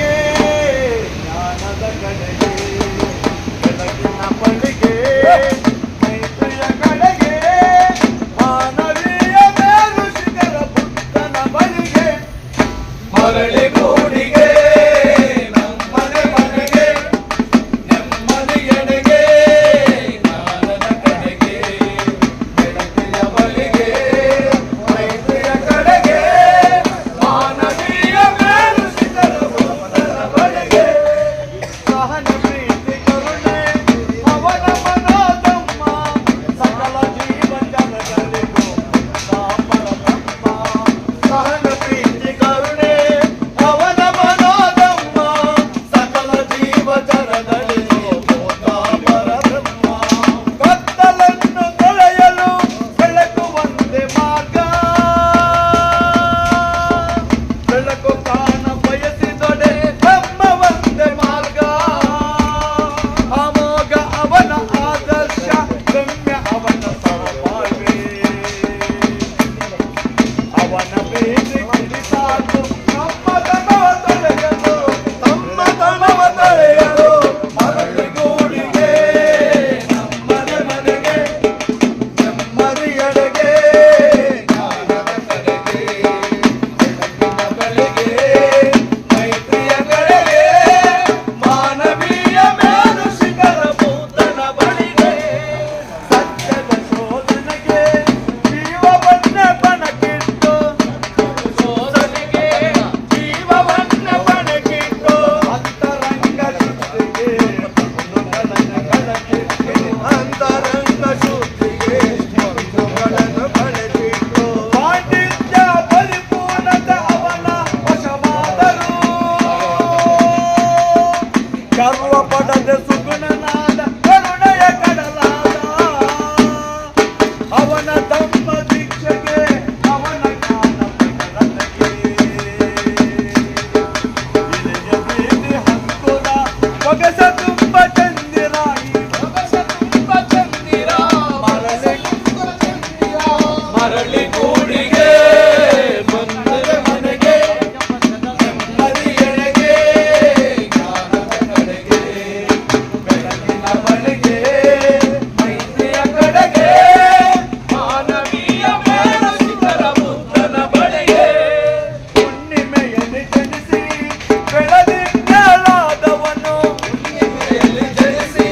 ಕಡೆಗೆ ಜ್ಞಾನದ ಕಡೆಗೆ ಬೆಳಗಿನ ಬಳಿಗೆ ಮೈತ್ರಿಯ ಕಡೆಗೆ ಮಾನವೀಯ ಮೇರು ಶಿಖರ ಬುದ್ಧನ ಬಳಿಗೆ ಮರಳಿ ಗೂಡಿಗೆ ನಮ್ಮನೆ ಮನೆಗೆ ನೆಮ್ಮದಿಯೆಡೆಗೆ ಜ್ಞಾನದ ಕಡೆಗೆ ಬೆಳಕಿನ ಬಳಿಗೆ ಮೈತ್ರಿಯ ಕಡೆಗೆ ಮಾನವೀಯ ಮೇರು ಶಿಖರ ಬುದ್ಧನ ಬಳಿಗೆ ಸಹನ ಪ್ರೀತಿ ಕರುಣೆ ಅವನ ಮನೋಧಮ್ಮ ಸಕಲ ಜೀವ ಜನಗಳಿಗೂ ಪರಬ್ರಹ್ಮ ಸಹನ ಪ್ರೀತಿ ಕರುಣೆ ಅವನ ಮನೋಧಮ್ಮ ಸಕಲ ಜೀವ ಜನಗಳಿಗೂ ಪರಬ್ರಹ್ಮ ಕತ್ತಲನ್ನು ತೊಳೆಯಲು ಬೆಳಕು ಒಂದೇ ಮಾರ್ಗ ಬೆಳಕು ಕಾಣ ಬಯಸಿದೊಡೆ ಬ್ರಹ್ಮ ಒಂದೇ ಮಾರ್ಗ ಅಮೋಘ ಅವನ ಆದರ್ಶ ಗಮ್ಯ ಅವನ ಸಹಬಾಳ್ವೆ ಅವನ ಪ್ರೀತಿ ಕುರಿತಾತು ನಮ್ಮ ತನವ ತೊಳೆಯಲು ಮರಳಿ ಗೂಡಿಗೆ ನಮ್ಮನೆ ಮನೆಗೆ ನೆಮ್ಮದಿಯೆಡೆಗೆ ಜ್ಞಾನದ ಕಡೆಗೆ ಬೆಳಕಿನ ಬಳಿಗೆ ಮೈತ್ರಿಯ ಕಡೆಗೆ ಮಾನವೀಯ ಮೇರು ಶಿಖರ ಬುದ್ಧನ ಬಳಿಗೆ ಸತ್ಯದ ಶೋಧನೆಗೆ ಜೀವವನ್ನೇ ಪಣಕ್ಕಿಟ್ಟು ಶೋಧನೆಗೆ ಜೀವವನ್ನೇ ಪಣಕ್ಕಿಟ್ಟು ಅಂತರಂಗ ಶುದ್ಧಿಗೆ ಅಂತರಂಗ ಶುದ್ಧಿಗೆ ಮರುಗಳನ್ನು ಬಳಸಿಟ್ಟು ಪಾಂಡಿತ್ಯ ಪರಿಪೂರ್ಣತೆ ಅವನ ವಶವಾದರು ಗರ್ವ ಪಡದೆ ಸುಗುಣನಾದ ಕರುಣೆಯ ಕಡಲಾದ ಅವನ ತಮ್ಮ ದೀಕ್ಷೆಗೆ ಅವನ ಜ್ಞಾನ ಪ್ರಕಟತೆಗೆ ಇಳೆಯ ಬೀದಿ ಹಂಕುಲ ಹೊಗೆಸ ತುಂಬ ಚಂದಿರ ಈ ಹೊಗೆಸ ತುಂಬ ಚಂದಿರ ಮರಳಿ ಗೂಡಿಗೆ ಬಂದರೆ ಮನೆಗೆ ನೆಮ್ಮದಿಯೆಡೆಗೆ ಜ್ಞಾನದ ಕಡೆಗೆ ಬೆಳಕಿನ ಬಳಿಗೆ ಮೈತ್ರಿಯ ಕಡೆಗೆ ಮಾನವೀಯ ಮೇರು ಶಿಖರ ಬುದ್ಧನ ಬಳಿಗೆ ಹುಣ್ಣಿಮೆಯಲ್ಲಿ ಜನಿಸಿ ಬೆಳದಿಂಗಳಾದವನು ಹುಣ್ಣಿಮೆಯಲ್ಲಿ ಜನಿಸಿ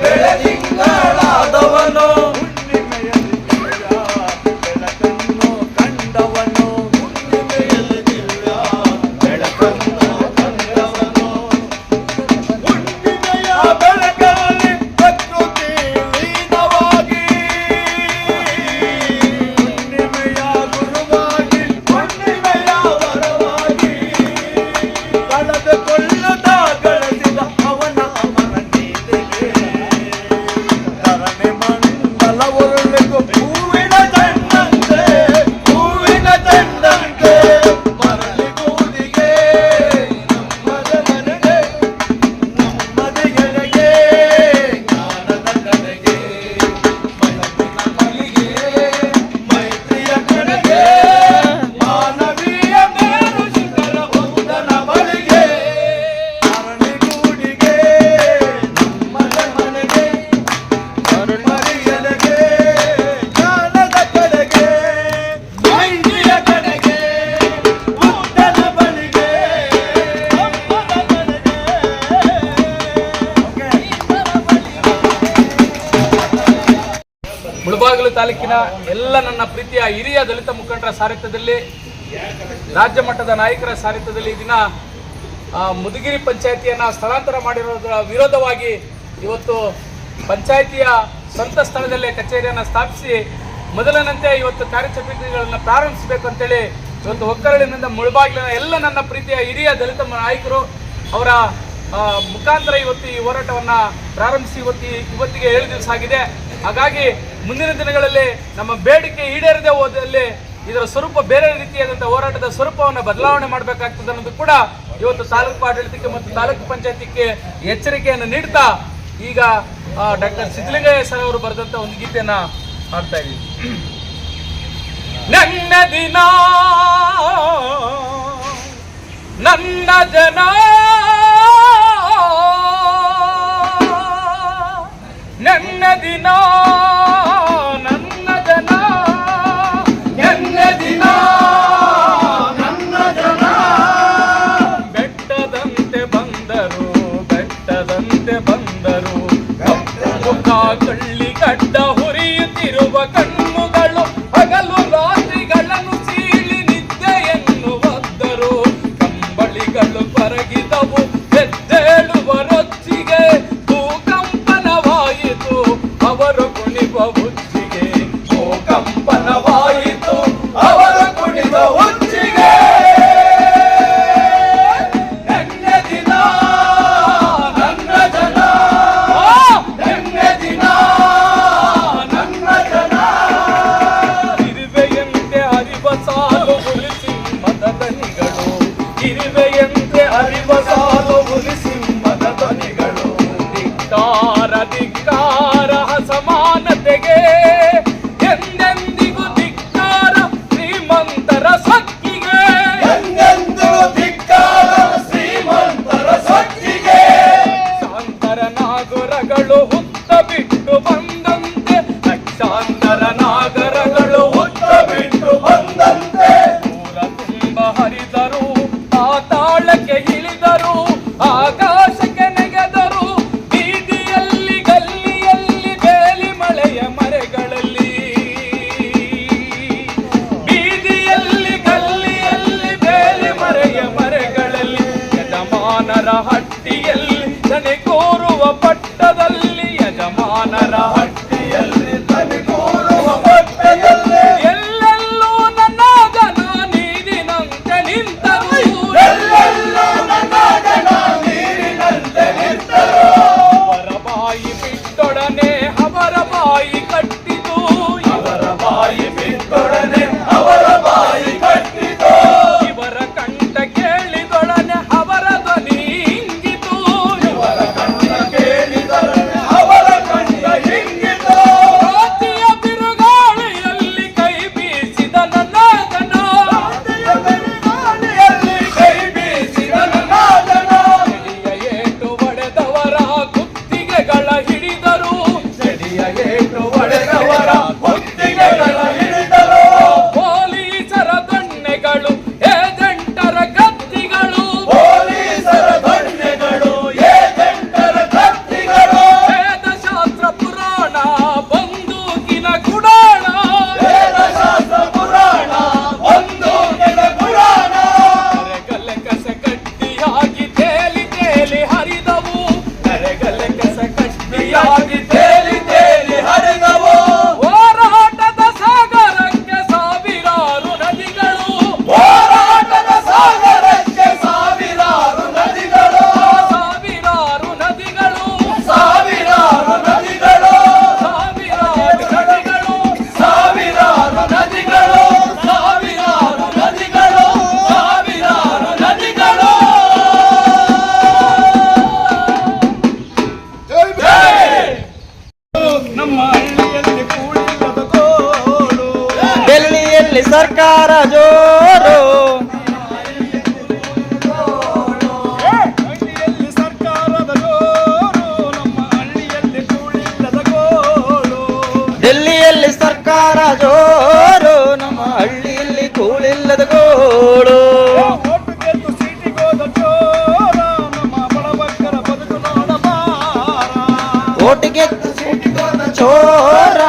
ಬೆಳದಿಂಗಳಾದವನು ಹುಣ್ಣಿಮೆಯಲ್ಲಿ ದಿವ್ಯ ಬೆಳಕನ್ನು ಕಂಡವನು ಹುಣ್ಣಿಮೆಯಲ್ಲಿ ದಿವ್ಯ ಬೆಳಕನ್ನು ಕಂಡವನು ಹುಣ್ಣಿಮೆಯ ಬೆಳಕಲ್ಲಿ ಪ್ರಕೃತಿ ಲೀನವಾಗಿ ಹುಣ್ಣಿಮೆಯ ಗುರುವಾಗಿ ಹುಣ್ಣಿಮೆಯ ವರವಾಗಿ ಕಳೆದುಕೊಳ್ಳುತ್ತಾ ಗಳಿಸಿದ ಅವನ ಅಮರ ನೀತಿಗೆ ಧರಣಿ ಮಂಡಲ ಉರುಳಿಗೂ ಹೂವಿನ ಚೆಂಡಂತೆ ಮರಳಿ ಗೂಡಿಗೆ ನಮ್ಮದ ಮನೆಗೆ ನೆಮ್ಮದಿಯೆಡೆಗೆ ಜ್ಞಾನದ ಕಡೆಗೆ ಬೆಳಕಿನ ಬಳಿಗೆ ಮೈತ್ರಿಯ ಕಡೆಗೆ ಮಾನವೀಯ ಮೇರು ಶಿಖರ ಬುದ್ಧನ ಬಳಿಗೆ ಮರಳಿ ಗೂಡಿಗೆ ನಮ್ಮದ ಮನೆಗೆ ನೆಮ್ಮದಿಯೆಡೆಗೆ ಜ್ಞಾನದ ಕಡೆಗೆ ಮೈತ್ರಿಯ ಕಡೆಗೆ ಬುದ್ಧನ ಬಳಿಗೆ ನಮ್ಮದ ಮನೆಗೆ ಮುಳಬಾಗಿಲು ತಾಲೂಕಿನ ಎಲ್ಲ ನನ್ನ ಪ್ರೀತಿಯ ಹಿರಿಯ ದಲಿತ ಮುಖಂಡರ ಸಾರಥ್ಯದಲ್ಲಿ ರಾಜ್ಯ ಮಟ್ಟದ ನಾಯಕರ ಸಾರಥ್ಯದಲ್ಲಿ ಈ ದಿನ ಮುದುಗಿರಿ ಪಂಚಾಯಿತಿಯನ್ನು ಸ್ಥಳಾಂತರ ಮಾಡಿರೋದರ ವಿರೋಧವಾಗಿ ಇವತ್ತು ಪಂಚಾಯಿತಿಯ ಸ್ವಂತ ಸ್ಥಳದಲ್ಲೇ ಕಚೇರಿಯನ್ನು ಸ್ಥಾಪಿಸಿ ಮೊದಲಿನಂತೆ ಇವತ್ತು ಕಾರ್ಯಚಟುವಟಿಕೆಗಳನ್ನು ಪ್ರಾರಂಭಿಸಬೇಕು ಅಂತೇಳಿ ಇವತ್ತು ಒಕ್ಕರಳಿನಿಂದ ಮುಳಬಾಗಿಲಿನ ಎಲ್ಲ ನನ್ನ ಪ್ರೀತಿಯ ಹಿರಿಯ ದಲಿತ ನಾಯಕರು ಅವರ ಮುಖಾಂತರ ಇವತ್ತು ಈ ಹೋರಾಟವನ್ನು ಪ್ರಾರಂಭಿಸಿ ಇವತ್ತಿಗೆ 7 ದಿವಸ ಆಗಿದೆ. ಹಾಗಾಗಿ ಮುಂದಿನ ದಿನಗಳಲ್ಲಿ ನಮ್ಮ ಬೇಡಿಕೆ ಈಡೇರದೆ ಹೋದಲ್ಲಿ ಇದರ ಸ್ವರೂಪ ಬೇರೆ ರೀತಿಯಾದಂಥ ಹೋರಾಟದ ಸ್ವರೂಪವನ್ನು ಬದಲಾವಣೆ ಮಾಡಬೇಕಾಗ್ತದೆ ಅನ್ನೋದು ಕೂಡ ಇವತ್ತು ತಾಲೂಕು ಆಡಳಿತಕ್ಕೆ ಮತ್ತು ತಾಲೂಕು ಪಂಚಾಯತಿಗೆ ಎಚ್ಚರಿಕೆಯನ್ನು ನೀಡ್ತಾ ಈಗ ಡಾಕ್ಟರ್ ಸಿದ್ದಲಿಂಗಯ್ಯ ಸರ್ ಅವರು ಬರೆದಂಥ ಒಂದು ಗೀತೆಯನ್ನು ಹಾಡ್ತಾ ಇದ್ದೀವಿ. ನನ್ನ ದಿನ ನನ್ನ ಜನ ಕಳ್ಳಿಗಡ್ಡ ಹುರಿಯುತ್ತಿರುವ ಕಣ್ಣುಗಳು ಹಗಲು ರಾತ್ರಿಗಳನ್ನು ಸೀಳಿ ನಿದ್ದೆಯನ್ನು ಒದ್ದರು. ಕಂಬಳಿಗಳು ಕರಗಿದವು ಎದ್ದೇಳುವ ರೊಚ್ಚಿಗೆ, ಭೂಕಂಪನವಾಯಿತು ಅವರು ಕುಣಿವ ಹುಚ್ಚಿಗೆ. ಭೂಕಂಪನವಾಯಿತು ಅವರು ಕುಣಿವ ಹುಚ್ಚಿಗೆ. ಇರುವೆಯಂತೆ ಅರಿವ ಸಾಲು ಹುಲಿಸಿಂಹದ ಧ್ವನಿಗಳು. ಧಿಕ್ಕಾರ ಧಿಕ್ಕಾರ ಸಮಾನತೆಗೆ, ಎಂದೆಂದಿಗೂ ಧಿಕ್ಕಾರ ಶ್ರೀಮಂತರ ಸೊಕ್ಕಿಗೆ. ಎಂದೆಂದಿಗೂ ಧಿಕ್ಕಾರ ಶ್ರೀಮಂತರ ಸೊಕ್ಕಿಗೆ. ಲಕ್ಷಾಂತರ ನಾಗರಗಳು ಹುತ್ತ ಬಿಟ್ಟು ಬಂದಂತೆ, ಲಕ್ಷಾಂತರ ನಾಗರಗಳು ಹುತ್ತ ಬಿಟ್ಟು ಬಂದಂತೆ ಊರ ತುಂಬ ಹರಿದರು, ಪಾತಾಳಕ್ಕೆ ಇಳಿದರು, ಆಕಾಶಕ್ಕೆ ನೆಗೆದರು. ಬೀದಿಯಲ್ಲಿ ಗಲ್ಲಿಯಲ್ಲಿ ಬೇಲಿ ಮಳೆಯ ಮರೆಗಳಲ್ಲಿ, ಬೀದಿಯಲ್ಲಿ ಗಲ್ಲಿಯಲ್ಲಿ ಬೇಲಿ ಮರೆಯ ಮರೆಗಳಲ್ಲಿ. ಯಜಮಾನರ ಹಟ್ಟಿಯಲ್ಲಿ ದನಿ ಕೋರುವ ಪಟ್ಟದಲ್ಲಿ, ಯಜಮಾನರ ಹಟ್ಟಿಯಲ್ಲಿ ತನಿಗೂಡುವ ಪಟ್ಟದಲ್ಲಿ ಎಲ್ಲೆಲ್ಲೂ ನನ್ನ ಜನ ನೀರಿನಂತೆ ನಿಂತರು. ಎಲ್ಲೆಲ್ಲೂ ನನ್ನ ಜನ ನೀರಿನಂತೆ ನಿಂತರು. ಅವರ ಬಾಯಿ ಬಿಟ್ಟೊಡನೆ ಅವರ ಬಾಯಿ ಕಟ್ಟಿತು, ಅವರ ಬಾಯಿ ಬಿಟ್ಟೊಡನೆ ಅವರ ಬಾಯಿ ಕಟ್ಟಿತು. ಇವರ ಕಂಠ ಕೇಳಿದೊಡನೆ ಅವರ ಧ್ವನಿ ಇಂಗಿತು. ಇವರ ಕಂಠ ಕೇಳಿದೊಡನೆ ಅವರ ಕಂಠ ಹಿಂಗಿತು. ರಾತ್ರಿಯ ಬಿರುಗಾಳಿಯಲ್ಲಿ ಕೈ ಬೀಸಿದ ನನ್ನ ಜನ, ರಾತ್ರಿಯ ಬೆಳಗಾಳಿಯಲ್ಲಿ ಕೈ ಬೀಸಿದ ನನ್ನ ಜನ. ಸಿಡಿಯ ಏಟು ಹೊಡೆದವರ ಕುತ್ತಿಗೆಗಳ ಹಿಡಿದರು, ಸಿಡಿಯ ಏಟು ಹೊಡೆದವರ ಹೊತ್ತಿಗೆಗಳ ಹಿಡಿದರು. ಪೊಲೀಸರ ದೊಣ್ಣೆಗಳು ಏಜೆಂಟರ ಕತ್ತಿಗಳು, ಪೊಲೀಸರ ದೊಣ್ಣೆಗಳು ಏಜೆಂಟರ ಕತ್ತಿಗಳು. ವೇದಶಾಸ್ತ್ರ ಪುರಾಣ ಬಂದೂಕಿನ ಗುಡಾಣ, ವೇದಶಾಸ್ತ್ರ ಪುರಾಣ ಒಂದು ಪುರಾಣ. ಕರೆಗಲೆ ಕಸ ಕಟ್ಟಿಯಾಗಿ ತೇಲಿ ತೇಲಿ ಹರಿದವು, ಕರೆಗಲೆ ಕಸ ಕಟ್ಟಿಯಾಗಿ ತೇಲಿ ತೇಲಿ ಹರಿದವು. ಹೋರಾಟದ ಸಾಗರಕ್ಕೆ ಸಾವಿರಾರು ನದಿಗಳು, ಹೋರಾಟದ ಸಾಗರಕ್ಕೆ ಸಾವಿರಾರು ನದಿಗಳು. ಸಾವಿರಾರು ನದಿಗಳು, ಸಾವಿರಾರು ನದಿಗಳು. ಸಾವಿರಾರು ನದಿಗಳು, ಸಾವಿರಾರು ನದಿಗಳು. ಸಾವಿರಾರು ನದಿಗಳು. ಸಾವಿರಾರು ನದಿಗಳು. ನಮ್ಮ ಹಳ್ಳಿಯಲ್ಲಿ ಕೂಡಿಲ್ಲದ ಗೋಳು, ಡೆಲ್ಲಿಯಲ್ಲಿ ಸರ್ಕಾರ ಜೋರು, ಹಳ್ಳಿಯಲ್ಲಿ ಸರ್ಕಾರದ ಜೋರು, ನಮ್ಮ ಹಳ್ಳಿಯಲ್ಲಿ ಕೂಡಿಲ್ಲದ ಗೋಳು. ಡೆಲ್ಲಿಯಲ್ಲಿ ಸರ್ಕಾರ ಜೋರು, ನಮ್ಮ ಹಳ್ಳಿಯಲ್ಲಿ ಕೂಳಿಲ್ಲದ ಗೋಳು. ಓಟು ಗೆದ್ದು ಸೀಟಿಗೋದ ಚೋರ, ನಮ್ಮ ಬಡಬಗ್ಗರ ಬದುಕು ನೋಡಬಾರ. ಓಟಿಗೆ ಚೋರ,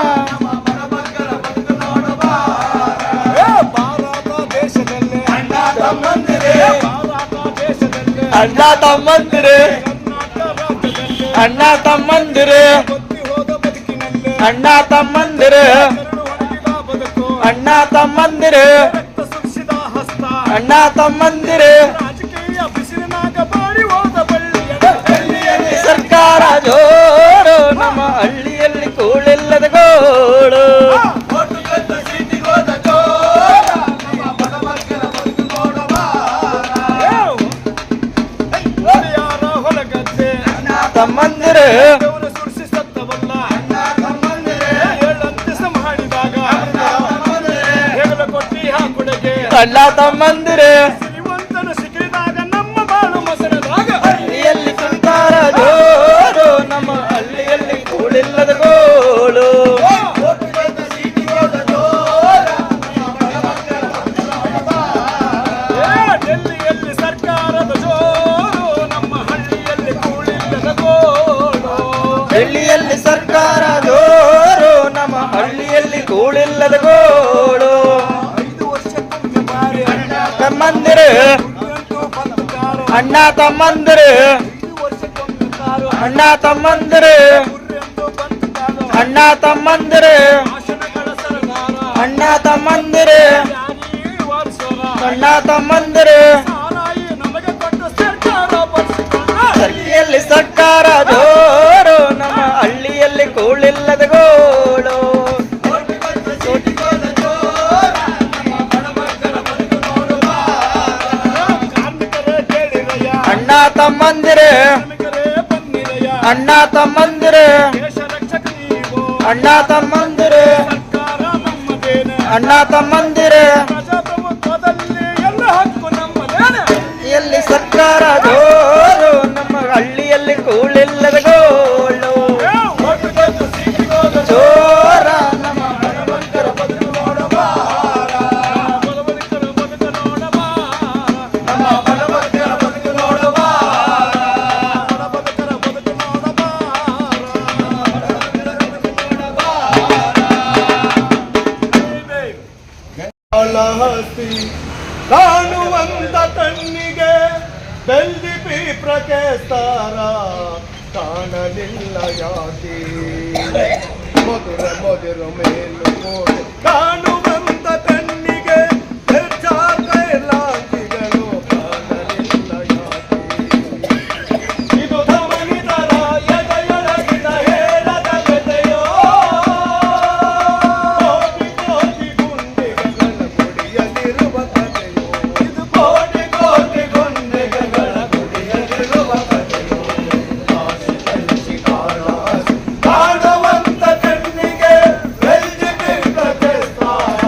ಭಾರತ ದೇಶದಲ್ಲಿ ಅಣ್ಣ ತಮ್ಮಂದಿರೇ, ಭಾರತ ದೇಶದಲ್ಲಿ ಅಣ್ಣ ತಮ್ಮಂದಿರು, ಕರ್ನಾಟಕ ರಾಜ್ಯದಲ್ಲಿ ಅಣ್ಣ ತಮ್ಮಂದಿರು, ಗೊತ್ತಿ ಹೋದ ಬದುಕಿನಲ್ಲಿ ಅಣ್ಣ ತಮ್ಮಂದಿರು, ಕರಡು ಒಣಗಿದ ಬದುಕು, ಅಣ್ಣ ತಮ್ಮಂದಿರು, ರಕ್ತ ಸುರಿಸಿದ ಹಸ್ತ, ಅಣ್ಣ ತಮ್ಮಂದಿರು. ರಾಜಕೀಯ ಬಿಸಿಲಿನಾಗ ಬಾಡಿ ಹೋದ ಬಳ್ಳಿಯ ಡೆಲ್ಲಿಯಲ್ಲಿ ಸರ್ಕಾರ ಜೋರು, ನಮ್ಮ ಹಳ್ಳಿಯಲ್ಲಿ ಕೂಳಿಲ್ಲದ ಗೋಳು. ಓಟು ಗೆದ್ದು ಸೀಟಿಗೋದ ಚೋರ, ನಮ್ಮ ಬಡಬಗ್ಗರ ಬದುಕು ನೋಡಬಾರ. ಯಾರ ಹೊಲಗದ್ದೆ ತಮ್ಮಂದಿರು, ದೇವರು ಸುರಿಸಿ ಸತ್ತವಲ್ಲ, ಅಣ್ಣ ತಮ್ಮಂದಿರೇ, ಏಳಂತಿಸ ಮಾಡಿದಾಗ ತಮ್ಮಂದಿರೇ, ಹೆಗಲ ಕೊಟ್ಟಿ ಹಾಕುಡೆಗೆ ಅಣ್ಣ ತಮ್ಮಂದಿರು. ಶ್ರೀಮಂತನ ಸಿಕ್ಕಿದಾಗ ನಮ್ಮ ಬಾಳು ಮೊಸರದಾಗ ಹಳ್ಳಿಯಲ್ಲಿ ಸರ್ಕಾರ ಜೋರು, ನಮ್ಮ ಹಳ್ಳಿಯಲ್ಲಿ ಕೂಳಿಲ್ಲದ ಗೋಳು. ಓಟು ಗೆದ್ದು ಸೀಟಿಗೋದ ಚೋರ, ನಮ್ಮ ಬಡಬಗ್ಗರ ಬದುಕು ನೋಡಬಾರ. ಡೆಲ್ಲಿಯಲ್ಲಿ ಸರ್ಕಾರದ ಜೋರು, ನಮ್ಮ ಹಳ್ಳಿಯಲ್ಲಿ ಕೂಳಿಲ್ಲದ ಗೋಳು. ಡೆಲ್ಲಿಯಲ್ಲಿ ಸರ್ಕಾರ ಕೂಳಿಲ್ಲದ ಗೋಳು. ತಮ್ಮಂದಿರು ಅಣ್ಣ ತಮ್ಮಂದಿರು ಅಣ್ಣ ತಮ್ಮಂದಿರು ಅಣ್ಣ ತಮ್ಮಂದಿರು ಅಣ್ಣ ತಮ್ಮಂದಿರು ಅಣ್ಣ ತಮ್ಮಂದಿರು ಸರ್ಕಿಯಲ್ಲಿ ಸರ್ಕಾರ ಜೋರು ನಮ್ಮ ಹಳ್ಳಿಯಲ್ಲಿ ಕೂಳಿಲ್ಲದ ಗೋಳು. ಅಣ್ಣ ತಮ್ಮಂದಿರು ಅಣ್ಣ ತಮ್ಮಂದಿರು ಅಣ್ಣ ತಮ್ಮಂದಿರು ಅಣ್ಣ ತಮ್ಮಂದಿರು ಎಲ್ಲಿ ಸರ್ಕಾರ ಜೋರು ನಮ್ಮ ಹಳ್ಳಿಯಲ್ಲಿ ಕೂಳಿಲ್ಲದ ಗೋಳು. ಜೋರ ನಮ್ಮ ಬಡಬಗ್ಗರ ಬದುಕು ನೋಡಬಾರ. ನಮ್ಮ ಬಡಬಗ್ಗರ ಬದುಕು ನೋಡಬಾರ. ಹಸಿ ಕಾಣುವಂತ ಕಣ್ಣಿಗೆ ಬೆಳ್ಳಿ ಪ್ರಕೇಸ್ತಾರ ಕಾಣಲಿಲ್ಲ ಯಾಕೆ ಮಧುರ ಮಧುರ ಮೇಲು ಕೋಟೆ ಕಾಣುವಂತ ಕಣ್ಣಿಗೆ ಕೈಲಾಂಗಿಗಳು ಕಾಣಲಿಲ್ಲ ಯಾಕೆ ಇದು ಧಮನಿತರ ಎದೆಯೊಳಗಿನ ಹೇಳದ ವ್ಯಥೆಯೋ ಕೋಟಿ ಕೋಟಿ ಗುಂಡಿಗಳ ಗುಡಿಯಲ್ಲಿರುವ ಕಥೆಯೋ ಇದು ಕೋಟಿ ಕೋಟಿ ಗುಂಡಿಗಳ ಗುಡಿಯಲ್ಲಿರುವ ಕಥೆಯೋ ಆಸೆ ಕಲಿಸಿ ಕಾಣುವಂತ ಕಣ್ಣಿಗೆ ಬೆಳ್ಳಿ ಪ್ರಕೇಸ್ತಾರ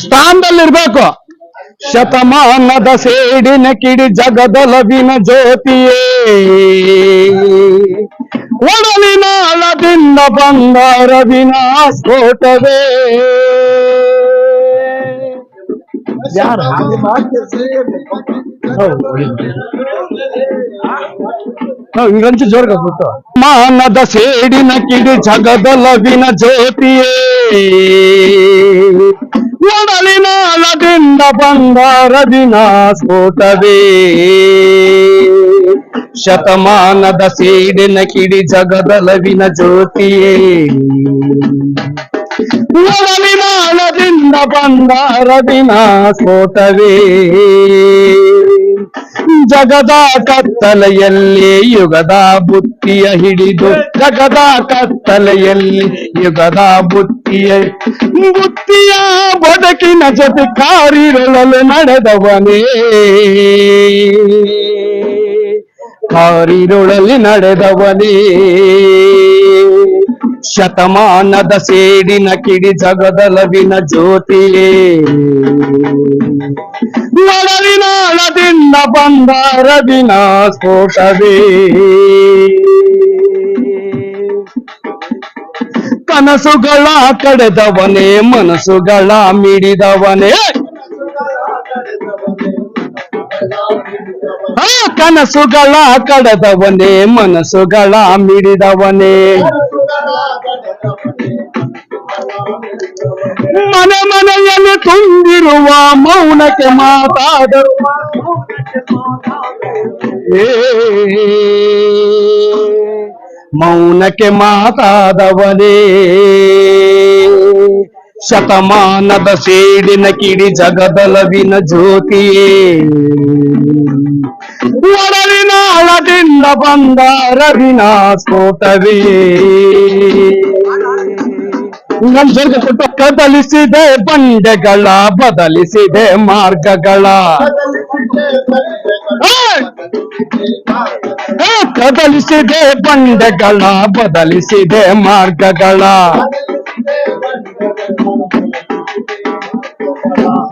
ಸ್ಥಾನದಲ್ಲಿರ್ಬೇಕು. ಶತಮಾನದ ಸೇಡಿನ ಕಿಡಿ ಜಗದೊಲವಿನ ಜ್ಯೋತಿಯೇ, ಒಡಲಿನ ಅಳದಿಂದ ಬಂದ ರವಿನ ಸ್ಫೋಟವೇ. ಯಾರು ಇಂಗಂಚು ಜೋರ್ಗ ಬಿಟ್ಟು. ಮಾನದ ಸೇಡಿನ ಕಿಡಿ ಜಗದೊಲವಿನ ಜ್ಯೋತಿಯೇ, ಒಡಲಿನ ಅಳದಿಂದ ಬಂದ ರವಿನ ಸ್ಫೋಟವೇ. ಶತಮಾನದ ಸೇಡಿನ ಕಿಡಿ ಜಗದೊಲವಿನ ಜ್ಯೋತಿಯೇ, ಒಡಲಿನ ಅಳದಿಂದ ಬಂದ ರವಿನ ಸ್ಫೋಟವೇ. ಜಗದ ಕತ್ತಲೆಯಲ್ಲಿ ಯುಗದ ಬುತ್ತಿಯ ಹಿಡಿದು, ಜಗದ ಕತ್ತಲೆಯಲ್ಲಿ ಯುಗದ ಬುತ್ತಿಯ ಬದುಕಿನ ಜೊತೆ ಕಾರಿರೊಳಲು ನಡೆದವನೇ, ಕಾರಿರೊಳಲಿ ನಡೆದವನೇ. ಶತಮಾನದ ಸೇಡಿನ ಕಿಡಿ ಜಗದೊಲವಿನ ಜ್ಯೋತಿಯೇ, ಒಡಲಿನ ಅಳದಿಂದ ಬಂದ ರವಿನ ಸ್ಫೋಟವೇ. ಕನಸುಗಳ ಕಡೆದವನೇ, ಮನಸ್ಸುಗಳ ಮಿಡಿದವನೇ. ಕನಸುಗಳ ಕಡೆದವನೇ, ಮನಸ್ಸುಗಳ ಮಿಡಿದವನೇ. ಮನೆ ಮನೆಯಲ್ಲಿ ತುಂಬಿರುವ ಮೌನಕ್ಕೆ ಮಾತಾಡುವ ಮೌನಕ್ಕೆ ಮಾತಾದವನೇ. ಶತಮಾನದ ಸೇಡಿನ ಕಿಡಿ ಜಗದೊಲವಿನ ಜ್ಯೋತಿಯೇ, ಒಡಲಿನ ಅಳದಿಂದ ಬಂದ ರವಿನ ಸ್ಫೋಟವೇ. ಕದಲಿಸಿದೆ ಬಂಡೆಗಳ, ಬದಲಿಸಿದೆ ಮಾರ್ಗಗಳ. ಕದಲಿಸಿದೆ ಬಂಡೆಗಳ, ಬದಲಿಸಿದೆ ಮಾರ್ಗಗಳ.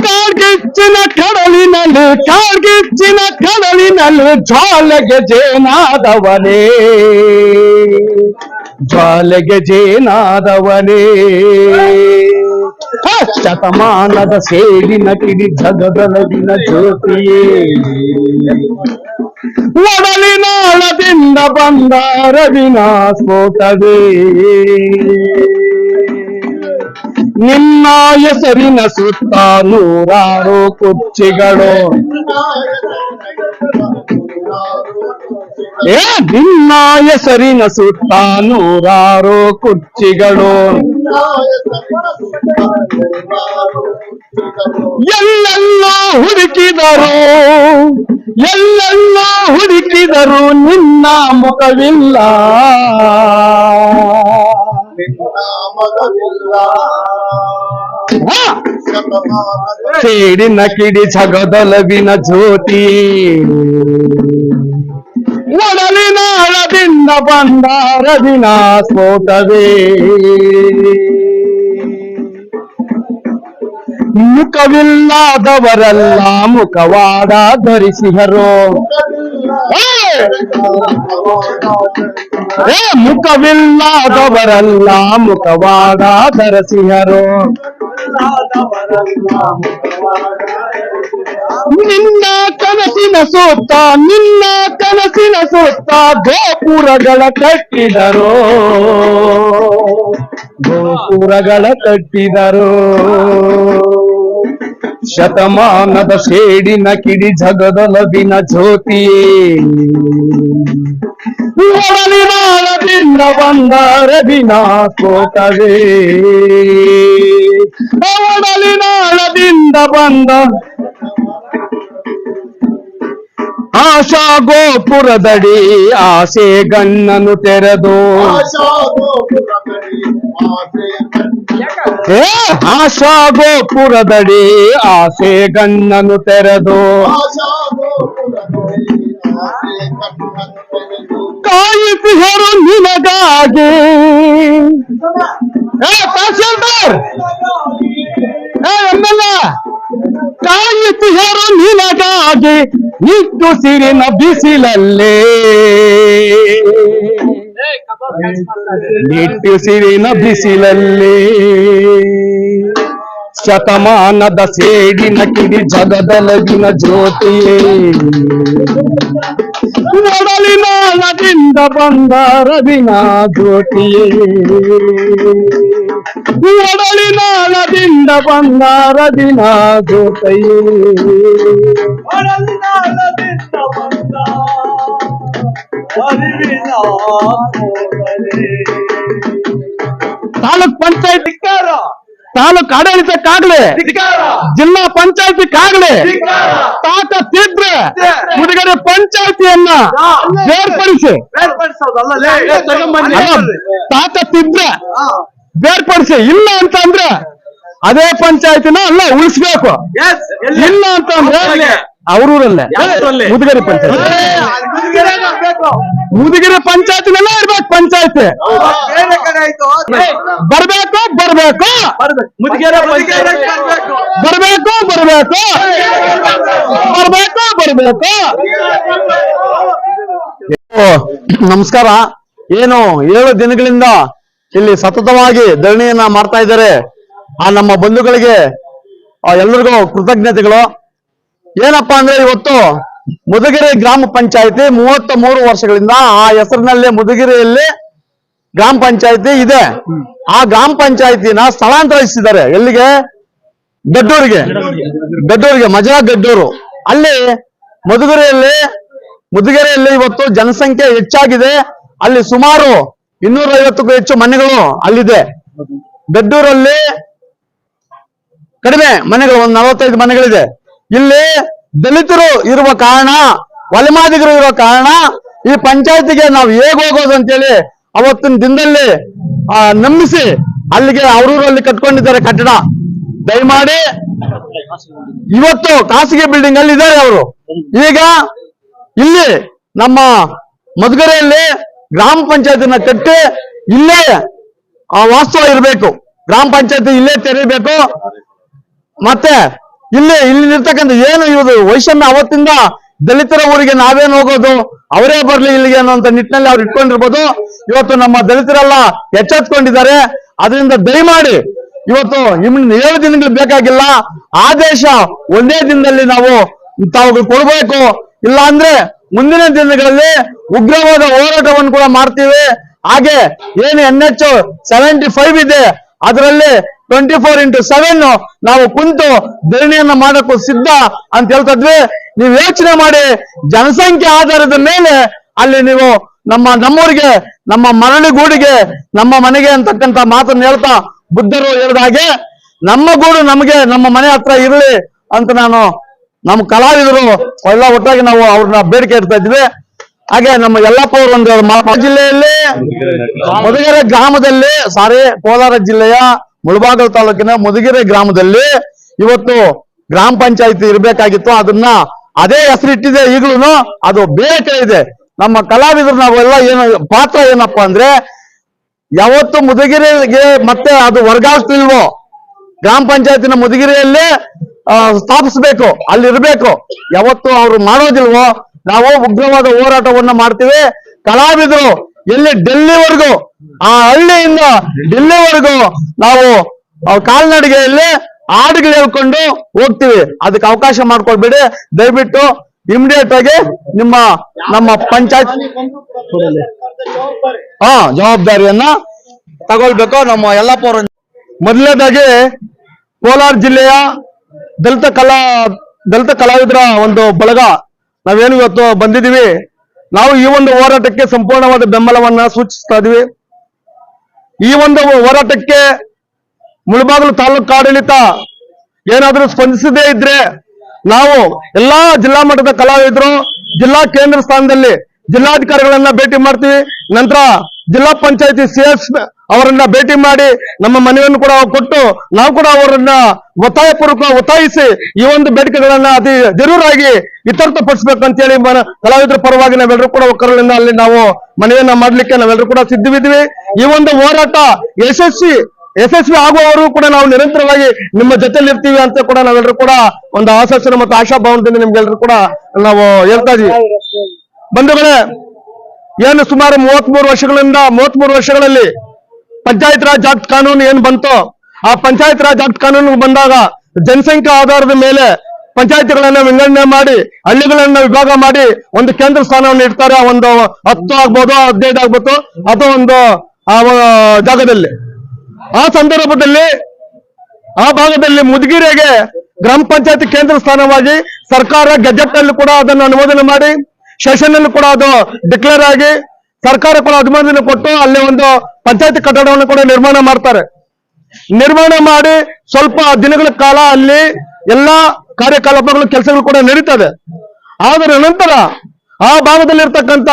ಕಾಡ್ಗಿಚ್ಚಿನ ಕಡಲಿನಲ್ಲಿ, ಕಾಡ್ಗಿಚ್ಚಿನ ಕಡಲಿನಲ್ಲಿ ಜ್ವಾಲೆಗೆ ಜೇನಾದವನೇ, ಜ್ವಾಲೆಗೆ ಜೇನಾದವನೇ. ಶತಮಾನದ ಸೇಡಿನ ಕಿಡಿ ಜಗದೊಲವಿನ ಜ್ಯೋತಿಯೇ, ಒಡಲಿನ ಅಳದಿಂದ ಬಂದ ರವಿನ ಸ್ಫೋಟವೇ. ನಿನ್ನ ಹೆಸರಿನ ಸುತ್ತ ನೂರಾರು ಕುರ್ಚಿಗಳು, ನಿನ್ನ ಹೆಸರಿನ ಸುತ್ತ ನೂರಾರು ಕುರ್ಚಿಗಳು. ಎಲ್ಲೆಲ್ಲೋ ಹುಡುಕಿದರು, ಎಲ್ಲೆಲ್ಲೋ ಹುಡುಕಿದರು ನಿನ್ನ ಮುಖವಿಲ್ಲ. ಸೇಡಿನ ಕಿಡಿ ಜಗದೊಲವಿನ ಜ್ಯೋತಿ, ಒಡಲಿನ ಅಳದಿಂದ ಬಂದ ರವಿನ ಸ್ಫೋಟವೇ. ಮುಖವಿಲ್ಲದವರೆಲ್ಲ ಮುಖವಾಡ ಧರಿಸಿಹರು, ಮುಖವಿಲ್ಲದವರೆಲ್ಲ ಮುಖವಾಡ ಧರಿಸಿಹರು. ನಿನ್ನ ಕನಸಿನ ಸುತ್ತ, ನಿನ್ನ ಕನಸಿನ ಸುತ್ತ ಗೋಪುರಗಳ ಕಟ್ಟಿದರು, ಗೋಪುರಗಳ ಕಟ್ಟಿದರು. ಶತಮಾನದ ಸೇಡಿನ ಕಿಡಿ ಜಗದೊಲವಿನ ಜ್ಯೋತಿಯೇ, ಒಡಲಿನ ಅಳದಿಂದ ಬಂದ ರವಿನ ಸ್ಫೋಟವೇ. ಒಡಲಿನ ಅಳದಿಂದ ಬಂದ ಆಶಾ ಗೋಪುರದಡಿ ಆಸೆ ಗಣ್ಣನು ತೆರೆದು, ಆಶಾ ಗೋಪುರದಡಿ ಆಸೆ ಗಣ್ಣನು ತೆರೆದು. ಕಾಯಿಸಿಹರು ನಿನಗಾಗಿ, ತಹಶೀಲ್ದಾರ್ ಎಮ್ಮೆಲ್ಲ ಕಾಯುತ್ತಿಹರು ನಿನಗಾಗಿ ನಿಟ್ಟು ಸಿರಿನ ಬಿಸಿಲಲ್ಲೇ ನಿಟ್ಟು ಸಿರಿನ ಬಿಸಿಲಲ್ಲೇ ಶತಮಾನದ ಸೇಡಿನ ಕಿಡಿ ಜಗದಲಗಿನ ಜ್ಯೋತಿಯೇ ಒಡಲಿನ ನದಿಂದ ಬಂದ ರವಿನ ಜ್ಯೋತಿಯೇ ಒಡಲಿನ ನದಿಂದ ಬಂದ ರವಿನ ಜ್ಯೋತಿಯೇ ತಾಲೂಕ್ ಪಂಚಾಯತ್ ತಾಲೂಕ್ ಆಡಳಿತಕ್ಕಾಗ್ಲಿ ಜಿಲ್ಲಾ ಪಂಚಾಯತಿಗಾಗ್ಲಿ ತಾಕತ್ತಿದ್ರೆ ಮುದುಗರೆ ಪಂಚಾಯತಿಯನ್ನ ಬೇರ್ಪಡಿಸಿ ತಾಕತ್ತಿದ್ರೆ ಬೇರ್ಪಡಿಸಿ. ಇಲ್ಲ ಅಂತ ಅಂದ್ರೆ ಅದೇ ಪಂಚಾಯತಿನ ಅಲ್ಲ ಉಳಿಸ್ಬೇಕು. ಇಲ್ಲ ಅಂತ ಅಂದ್ರೆ ಅವರೂರಲ್ಲೇ ಮುದುಗರೆ ಪಂಚಾಯತ್ ಮುದುಗರೆ ಪಂಚಾಯತಿನೆಲ್ಲ ಇರ್ಬೇಕು. ಪಂಚಾಯತಿ ಬರ್ಬೇಕು ಬರ್ಬೇಕು ಬರ್ಬೇಕು ಬರ್ಬೇಕು ಬರ್ಬೇಕು ಬರ್ಬೇಕು. ನಮಸ್ಕಾರ. ಏನು 7 ದಿನಗಳಿಂದ ಇಲ್ಲಿ ಸತತವಾಗಿ ಧರಣಿಯನ್ನ ಮಾಡ್ತಾ ಇದ್ದಾರೆ ಆ ನಮ್ಮ ಬಂಧುಗಳಿಗೆ ಎಲ್ರಿಗೂ ಕೃತಜ್ಞತೆಗಳು. ಏನಪ್ಪಾ ಅಂದ್ರೆ ಇವತ್ತು ಮುದುಗೆರೆ ಗ್ರಾಮ ಪಂಚಾಯತಿ 33 ವರ್ಷಗಳಿಂದ ಆ ಹೆಸರಿನಲ್ಲೇ ಮುದುಗೆರೆಯಲ್ಲಿ ಗ್ರಾಮ ಪಂಚಾಯತಿ ಇದೆ. ಆ ಗ್ರಾಮ ಪಂಚಾಯತಿನ ಸ್ಥಳಾಂತರಿಸಿದ್ದಾರೆ. ಎಲ್ಲಿಗೆ? ಗಡ್ಡೂರಿಗೆ ಮಜಾ ಗಡ್ಡೂರು. ಅಲ್ಲಿ ಮುದುಗೆರೆಯಲ್ಲಿ ಇವತ್ತು ಜನಸಂಖ್ಯೆ ಹೆಚ್ಚಾಗಿದೆ. ಅಲ್ಲಿ ಸುಮಾರು 250ಕ್ಕೂ ಹೆಚ್ಚು ಮನೆಗಳು ಅಲ್ಲಿದೆ. ಗಡ್ಡೂರಲ್ಲಿ ಕಡಿಮೆ ಮನೆಗಳು, ಒಂದು 45 ಮನೆಗಳಿದೆ. ಇಲ್ಲಿ ದಲಿತರು ಇರುವ ಕಾರಣ, ವಲಮಾದಿಗರು ಇರುವ ಕಾರಣ ಈ ಪಂಚಾಯತಿಗೆ ನಾವು ಹೇಗೆ ಹೋಗೋದು ಅಂತೇಳಿ ಅವತ್ತಿನ ದಿನದಲ್ಲಿ ನಂಬಿಸಿ ಅಲ್ಲಿಗೆ ಅವರೂರಲ್ಲಿ ಕಟ್ಕೊಂಡಿದ್ದಾರೆ ಕಟ್ಟಡ. ದಯಮಾಡಿ ಇವತ್ತು ಖಾಸಗಿ ಬಿಲ್ಡಿಂಗ್ ಅಲ್ಲಿ ಇದ್ದಾರೆ ಅವರು. ಈಗ ಇಲ್ಲಿ ನಮ್ಮ ಮಧುಗೆರೆಯಲ್ಲಿ ಗ್ರಾಮ ಪಂಚಾಯತಿನ ಕಟ್ಟಿ ಇಲ್ಲೇ ವಾಸ್ತವ ಇರಬೇಕು. ಗ್ರಾಮ ಪಂಚಾಯತಿ ಇಲ್ಲೇ ತೆರೀಬೇಕು. ಮತ್ತೆ ಇಲ್ಲಿರ್ತಕ್ಕಂಥ ಏನು ಇವರು ವೈಷಮ್ಯ ಅವತ್ತಿಂದ ದಲಿತರ ಊರಿಗೆ ನಾವೇನು ಹೋಗೋದು, ಅವರೇ ಬರ್ಲಿ ಇಲ್ಲಿಗೆ ಅನ್ನುವಂತ ನಿಟ್ಟಿನಲ್ಲಿ ಅವ್ರು ಇಟ್ಕೊಂಡಿರ್ಬೋದು. ಇವತ್ತು ನಮ್ಮ ದಲಿತರೆಲ್ಲ ಎಚ್ಚೆತ್ಕೊಂಡಿದ್ದಾರೆ. ಅದರಿಂದ ದಯಮಾಡಿ ಇವತ್ತು 7 ದಿನಗಳು ಬೇಕಾಗಿಲ್ಲ, ಆದೇಶ ಒಂದೇ ದಿನದಲ್ಲಿ ನಾವು ತಾವು ಕೊಡ್ಬೇಕು. ಇಲ್ಲ ಅಂದ್ರೆ ಮುಂದಿನ ದಿನಗಳಲ್ಲಿ ಉಗ್ರವಾದ ಹೋರಾಟವನ್ನು ಕೂಡ ಮಾಡ್ತೀವಿ. ಹಾಗೆ ಏನು NH 75 ಇದೆ ಅದರಲ್ಲಿ 24x7 ನಾವು ಕುಂತು ಧರಣಿಯನ್ನ ಮಾಡಕ್ಕೂ ಸಿದ್ಧ ಅಂತ ಹೇಳ್ತಿದ್ವಿ. ನೀವು ಯೋಚನೆ ಮಾಡಿ, ಜನಸಂಖ್ಯೆ ಆಧಾರದ ಮೇಲೆ ಅಲ್ಲಿ ನೀವು ನಮ್ಮೂರಿಗೆ, ನಮ್ಮ ಮರಳಿಗೂಡಿಗೆ, ನಮ್ಮ ಮನೆಗೆ ಅಂತಕ್ಕಂಥ ಮಾತನ್ನು ಹೇಳ್ತಾ ಬುದ್ಧರು ಹೇಳಿದ ಹಾಗೆ ನಮ್ಮ ಗೂಡು ನಮಗೆ ನಮ್ಮ ಮನೆ ಹತ್ರ ಇರಲಿ ಅಂತ ನಮ್ಮ ಕಲಾವಿದರು ಎಲ್ಲ ಒಟ್ಟಾಗಿ ನಾವು ಅವ್ರನ್ನ ಬೇಡಿಕೆ ಇಡ್ತಾ ಇದ್ವಿ. ಹಾಗೆ ನಮ್ಮ ಯಲ್ಲಪ್ಪ ಅವರು ಒಂದು ಜಿಲ್ಲೆಯಲ್ಲಿ ಮುದುಗೆರೆ ಗ್ರಾಮದಲ್ಲಿ ಕೋಲಾರ ಜಿಲ್ಲೆಯ ಮುಳಬಾಗಿಲು ತಾಲೂಕಿನ ಮುದುಗೆರೆ ಗ್ರಾಮದಲ್ಲಿ ಇವತ್ತು ಗ್ರಾಮ ಪಂಚಾಯತಿ ಇರಬೇಕಾಗಿತ್ತು. ಅದನ್ನ ಅದೇ ಹೆಸರಿಟ್ಟಿದೆ. ಈಗಲೂ ಅದು ಬೇರೆ ಇದೆ. ನಮ್ಮ ಕಲಾವಿದರು ನಾವೆಲ್ಲ ಏನು ಪಾತ್ರ ಏನಪ್ಪಾ ಅಂದ್ರೆ, ಯಾವತ್ತು ಮುದುಗೆರೆಗೆ ಮತ್ತೆ ಅದು ವರ್ಗಾಯಿಸ್ತಿಲ್ವೋ ಗ್ರಾಮ ಪಂಚಾಯತಿನ ಮುದುಗೆರೆಯಲ್ಲೇ ಸ್ಥಾಪಿಸ್ಬೇಕು, ಅಲ್ಲಿರ್ಬೇಕು. ಯಾವತ್ತು ಅವ್ರು ಮಾಡೋದಿಲ್ವೋ ನಾವು ಉಗ್ರವಾದ ಹೋರಾಟವನ್ನ ಮಾಡ್ತೀವಿ. ಕಲಾವಿದರು ಎಲ್ಲಿ ಡೆಲ್ಲಿವರೆಗೂ, ಆ ಹಳ್ಳಿಯಿಂದ ಡೆಲ್ಲಿವರೆಗೂ ನಾವು ಕಾಲ್ನಡಿಗೆಯಲ್ಲಿ ಹಾಡುಗಳು ಹೇಳ್ಕೊಂಡು ಹೋಗ್ತೀವಿ. ಅದಕ್ಕೆ ಅವಕಾಶ ಮಾಡ್ಕೊಳ್ಬೇಡಿ ದಯವಿಟ್ಟು. ಇಮಿಡಿಯೇಟ್ ಆಗಿ ನಮ್ಮ ಪಂಚಾಯತ್ ಜವಾಬ್ದಾರಿಯನ್ನ ತಗೊಳ್ಬೇಕು. ನಮ್ಮ ಯಲ್ಲಪ್ಪ ಅವರು ಮೊದಲನೇದಾಗಿ ಕೋಲಾರ ಜಿಲ್ಲೆಯ ದಲಿತ ಕಲಾವಿದರ ಒಂದು ಬಳಗ ನಾವೇನು ಇವತ್ತು ಬಂದಿದ್ದೀವಿ. ನಾವು ಈ ಒಂದು ಹೋರಾಟಕ್ಕೆ ಸಂಪೂರ್ಣವಾದ ಬೆಂಬಲವನ್ನ ಸೂಚಿಸ್ತಾ ಇದೀವಿ. ಈ ಒಂದು ಹೋರಾಟಕ್ಕೆ ಮುಳಬಾಗಿಲು ತಾಲೂಕು ಆಡಳಿತ ಏನಾದರೂ ಸ್ಪಂದಿಸದೇ ಇದ್ರೆ ನಾವು ಎಲ್ಲಾ ಜಿಲ್ಲಾ ಮಟ್ಟದ ಕಲಾವಿದರು ಜಿಲ್ಲಾ ಕೇಂದ್ರ ಸ್ಥಾನದಲ್ಲಿ ಜಿಲ್ಲಾಧಿಕಾರಿಗಳನ್ನ ಭೇಟಿ ಮಾಡ್ತೀವಿ. ನಂತರ ಜಿಲ್ಲಾ ಪಂಚಾಯತಿ CS ಅವರನ್ನ ಭೇಟಿ ಮಾಡಿ ನಮ್ಮ ಮನವಿಯನ್ನು ಕೂಡ ಕೊಟ್ಟು ನಾವು ಕೂಡ ಅವರನ್ನ ಒತ್ತಾಯಿಸಿ ಈ ಒಂದು ಬೇಡಿಕೆಗಳನ್ನ ಅತಿ ಜರೂರಾಗಿ ಇತ್ಯರ್ಥಪಡಿಸಬೇಕು ಅಂತ ಹೇಳಿ ಕಲಾವಿದರ ಪರವಾಗಿ ನಾವೆಲ್ಲರೂ ಕೂಡ ಒಕ್ಕರಲಿಂದ ಅಲ್ಲಿ ನಾವು ಮನವಿಯನ್ನ ಮಾಡ್ಲಿಕ್ಕೆ ನಾವೆಲ್ಲರೂ ಕೂಡ ಸಿದ್ಧವಿದ್ವಿ. ಈ ಒಂದು ಹೋರಾಟ ಯಶಸ್ವಿ ಯಶಸ್ವಿ ಆಗುವವರು ಕೂಡ ನಾವು ನಿರಂತರವಾಗಿ ನಿಮ್ಮ ಜೊತೆಲಿ ಇರ್ತೀವಿ ಅಂತ ಕೂಡ ನಾವೆಲ್ಲರೂ ಕೂಡ ಒಂದು ಆಶಾಸನ ಮತ್ತು ಆಶಾಭಾವನದಿಂದ ನಿಮ್ಗೆಲ್ಲರೂ ಕೂಡ ನಾವು ಹೇಳ್ತಾ ಇದೀವಿ. ಬಂಧುಗಳೇ, ಏನು ಸುಮಾರು 33 ವರ್ಷಗಳಲ್ಲಿ ಪಂಚಾಯತ್ ರಾಜ್ ಆಕ್ಟ್ ಕಾನೂನು ಏನ್ ಬಂತೋ, ಆ ಪಂಚಾಯತ್ ರಾಜ್ ಆಕ್ಟ್ ಕಾನೂನು ಬಂದಾಗ ಜನಸಂಖ್ಯೆ ಆಧಾರದ ಮೇಲೆ ಪಂಚಾಯತ್ಗಳನ್ನ ವಿಂಗಡಣೆ ಮಾಡಿ ಹಳ್ಳಿಗಳನ್ನ ವಿಭಾಗ ಮಾಡಿ ಒಂದು ಕೇಂದ್ರ ಸ್ಥಾನವನ್ನು ಇಡ್ತಾರೆ. ಒಂದು 10 ಆಗ್ಬೋದು, 15 ಆಗ್ಬೋದು, ಅಥವಾ ಒಂದು ಜಾಗದಲ್ಲಿ. ಆ ಸಂದರ್ಭದಲ್ಲಿ ಆ ಭಾಗದಲ್ಲಿ ಮುದಗಿರಿಗೆ ಗ್ರಾಮ ಪಂಚಾಯತ್ ಕೇಂದ್ರ ಸ್ಥಾನವಾಗಿ ಸರ್ಕಾರ ಗೆಜೆಟ್ ಅಲ್ಲಿ ಕೂಡ ಅದನ್ನು ಅನುಮೋದನೆ ಮಾಡಿ, ಸೆಷನ್ ಅಲ್ಲಿ ಕೂಡ ಅದು ಡಿಕ್ಲೇರ್ ಆಗಿ ಸರ್ಕಾರ ಕೂಡ ಅನುಮೋದನೆ ಕೊಟ್ಟು ಅಲ್ಲಿ ಒಂದು ಪಂಚಾಯತ್ ಕಟ್ಟಡವನ್ನು ಕೂಡ ನಿರ್ಮಾಣ ಮಾಡ್ತಾರೆ. ನಿರ್ಮಾಣ ಮಾಡಿ ಸ್ವಲ್ಪ ದಿನಗಳ ಕಾಲ ಅಲ್ಲಿ ಎಲ್ಲಾ ಕಾರ್ಯಕಲಾಪಗಳು ಕೆಲಸಗಳು ಕೂಡ ನಡೀತದೆ. ಅದರ ನಂತರ ಆ ಭಾಗದಲ್ಲಿರ್ತಕ್ಕಂಥ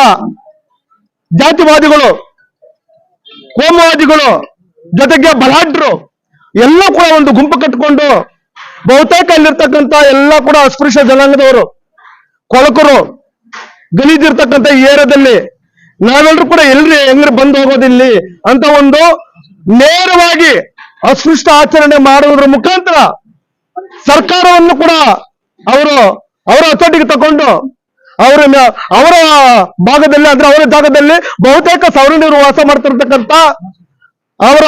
ಜಾತಿವಾದಿಗಳು, ಕೋಮುವಾದಿಗಳು, ಜೊತೆಗೆ ಬಲಾಢ್ಯರು ಎಲ್ಲ ಕೂಡ ಒಂದು ಗುಂಪು ಕಟ್ಟಿಕೊಂಡು ಬಹುತೇಕ ಇಲ್ಲಿರ್ತಕ್ಕಂಥ ಎಲ್ಲ ಕೂಡ ಅಸ್ಪೃಶ್ಯ ಜನಾಂಗದವರು, ಕೊಳಕರು, ಗಲೀಜಿರ್ತಕ್ಕಂಥ ಈ ಏರಿಯಾದಲ್ಲಿ ನಾವೆಲ್ಲರೂ ಕೂಡ ಹೆಂಗ್ರಿ ಬಂದು ಹೋಗೋದಿಲ್ಲಿ ಅಂತ ಒಂದು ನೇರವಾಗಿ ಅಸ್ಪೃಶ್ಯ ಆಚರಣೆ ಮಾಡುವುದರ ಮುಖಾಂತರ ಸರ್ಕಾರವನ್ನು ಕೂಡ ಅವರ ಹತೋಟಿಗೆ ತಗೊಂಡು ಅವರ ಭಾಗದಲ್ಲಿ, ಅಂದ್ರೆ ಅವರ ಜಾಗದಲ್ಲಿ ಬಹುತೇಕ ಸವರ್ಣೀಯರು ವಾಸ ಮಾಡ್ತಿರ್ತಕ್ಕಂಥ ಅವರ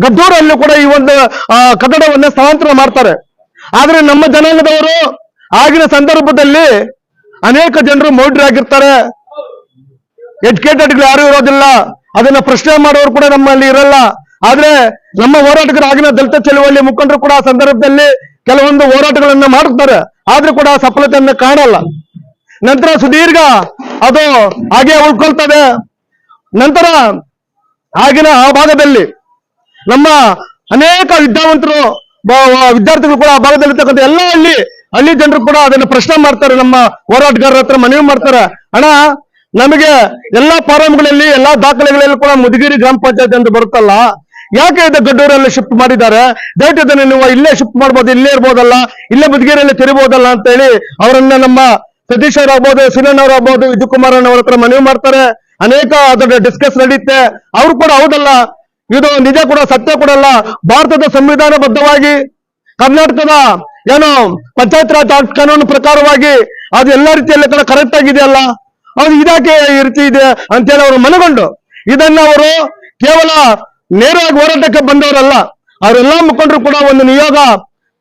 ಗದ್ದೂರಲ್ಲಿ ಕೂಡ ಈ ಒಂದು ಕಟ್ಟಡವನ್ನ ಸ್ಥಳಾಂತರ ಮಾಡ್ತಾರೆ. ಆದ್ರೆ ನಮ್ಮ ಜನಾಂಗದವರು ಆಗಿನ ಸಂದರ್ಭದಲ್ಲಿ ಅನೇಕ ಜನರು ಮೌಢ್ಯರಾಗಿರ್ತಾರೆ, ಎಜುಕೇಟೆಡ್ ಯಾರು ಇರೋದಿಲ್ಲ, ಅದನ್ನ ಪ್ರಶ್ನೆ ಮಾಡೋರು ಕೂಡ ನಮ್ಮಲ್ಲಿ ಇರಲ್ಲ. ಆದ್ರೆ ನಮ್ಮ ಹೋರಾಟಗಾರ ಆಗಿನ ದಲಿತ ಚಳವಳಿ ಮುಖಂಡರು ಕೂಡ ಆ ಸಂದರ್ಭದಲ್ಲಿ ಕೆಲವೊಂದು ಹೋರಾಟಗಳನ್ನ ಮಾಡುತ್ತಾರೆ, ಆದ್ರೂ ಕೂಡ ಸಫಲತೆಯನ್ನ ಕಾಣಲ್ಲ. ನಂತರ ಸುದೀರ್ಘ ಅದು ಹಾಗೆ ಉಳ್ಕೊಳ್ತದೆ. ನಂತರ ಆಗಿನ ಆ ಭಾಗದಲ್ಲಿ ನಮ್ಮ ಅನೇಕ ವಿದ್ಯಾರ್ಥಿಗಳು ಕೂಡ ಆ ಭಾಗದಲ್ಲಿರ್ತಕ್ಕಂಥ ಎಲ್ಲ ಹಳ್ಳಿ ಜನರು ಕೂಡ ಅದನ್ನ ಪ್ರಶ್ನೆ ಮಾಡ್ತಾರೆ, ನಮ್ಮ ಹೋರಾಟಗಾರರ ಹತ್ರ ಮನವಿ ಮಾಡ್ತಾರೆ, ಅಣ್ಣ ನಮಗೆ ಎಲ್ಲಾ ಫಾರಂಗಳಲ್ಲಿ ಎಲ್ಲಾ ದಾಖಲೆಗಳಲ್ಲಿ ಕೂಡ ಮುದಗಿರಿ ಗ್ರಾಮ ಪಂಚಾಯತ್ ಅಂತ ಬರುತ್ತಲ್ಲ, ಯಾಕೆ ಇದು ಗಡ್ಡೂರಲ್ಲಿ ಶಿಫ್ಟ್ ಮಾಡಿದ್ದಾರೆ, ದಯವಿಟ್ಟು ಇದನ್ನು ನೀವು ಇಲ್ಲೇ ಶಿಫ್ಟ್ ಮಾಡ್ಬೋದು, ಇಲ್ಲೇ ಇರ್ಬೋದಲ್ಲ, ಇಲ್ಲೇ ಮುದಗಿರಿಯಲ್ಲಿ ತೆರಿಬಹುದಲ್ಲ ಅಂತ ಹೇಳಿ ಅವರನ್ನ ನಮ್ಮ ಸತೀಶ್ ಅವರಾಗ್ಬೋದು, ಸಿನನ್ ಅವರಾಗ್ಬೋದು, ವಿಜಯಕುಮಾರ್ ಅವರ ಹತ್ರ ಮನವಿ ಮಾಡ್ತಾರೆ. ಅನೇಕ ಅದರ ಡಿಸ್ಕಸ್ ನಡೆಯುತ್ತೆ. ಅವ್ರು ಕೂಡ ಹೌದಲ್ಲ, ಇದು ನಿಜ ಕೂಡ ಸತ್ಯ ಕೂಡ ಅಲ್ಲ, ಭಾರತದ ಸಂವಿಧಾನಬದ್ಧವಾಗಿ ಕರ್ನಾಟಕದ ಏನು ಪಂಚಾಯತ್ ರಾಜ್ ಆಕ್ಟ್ ಕಾನೂನು ಪ್ರಕಾರವಾಗಿ ಅದು ಎಲ್ಲಾ ರೀತಿಯಲ್ಲಿ ಕೂಡ ಕರೆಕ್ಟ್ ಆಗಿದೆಯಲ್ಲ, ಅದು ಇದಾಕೆ ಈ ರೀತಿ ಇದೆ ಅಂತೇಳಿ ಅವರು ಮನಗೊಂಡು ಇದನ್ನ ಅವರು ಕೇವಲ ನೇರವಾಗಿ ಹೋರಾಟಕ್ಕೆ ಬಂದವರಲ್ಲ, ಅವರೆಲ್ಲಾ ಮುಖಂಡರು ಕೂಡ ಒಂದು ನಿಯೋಗ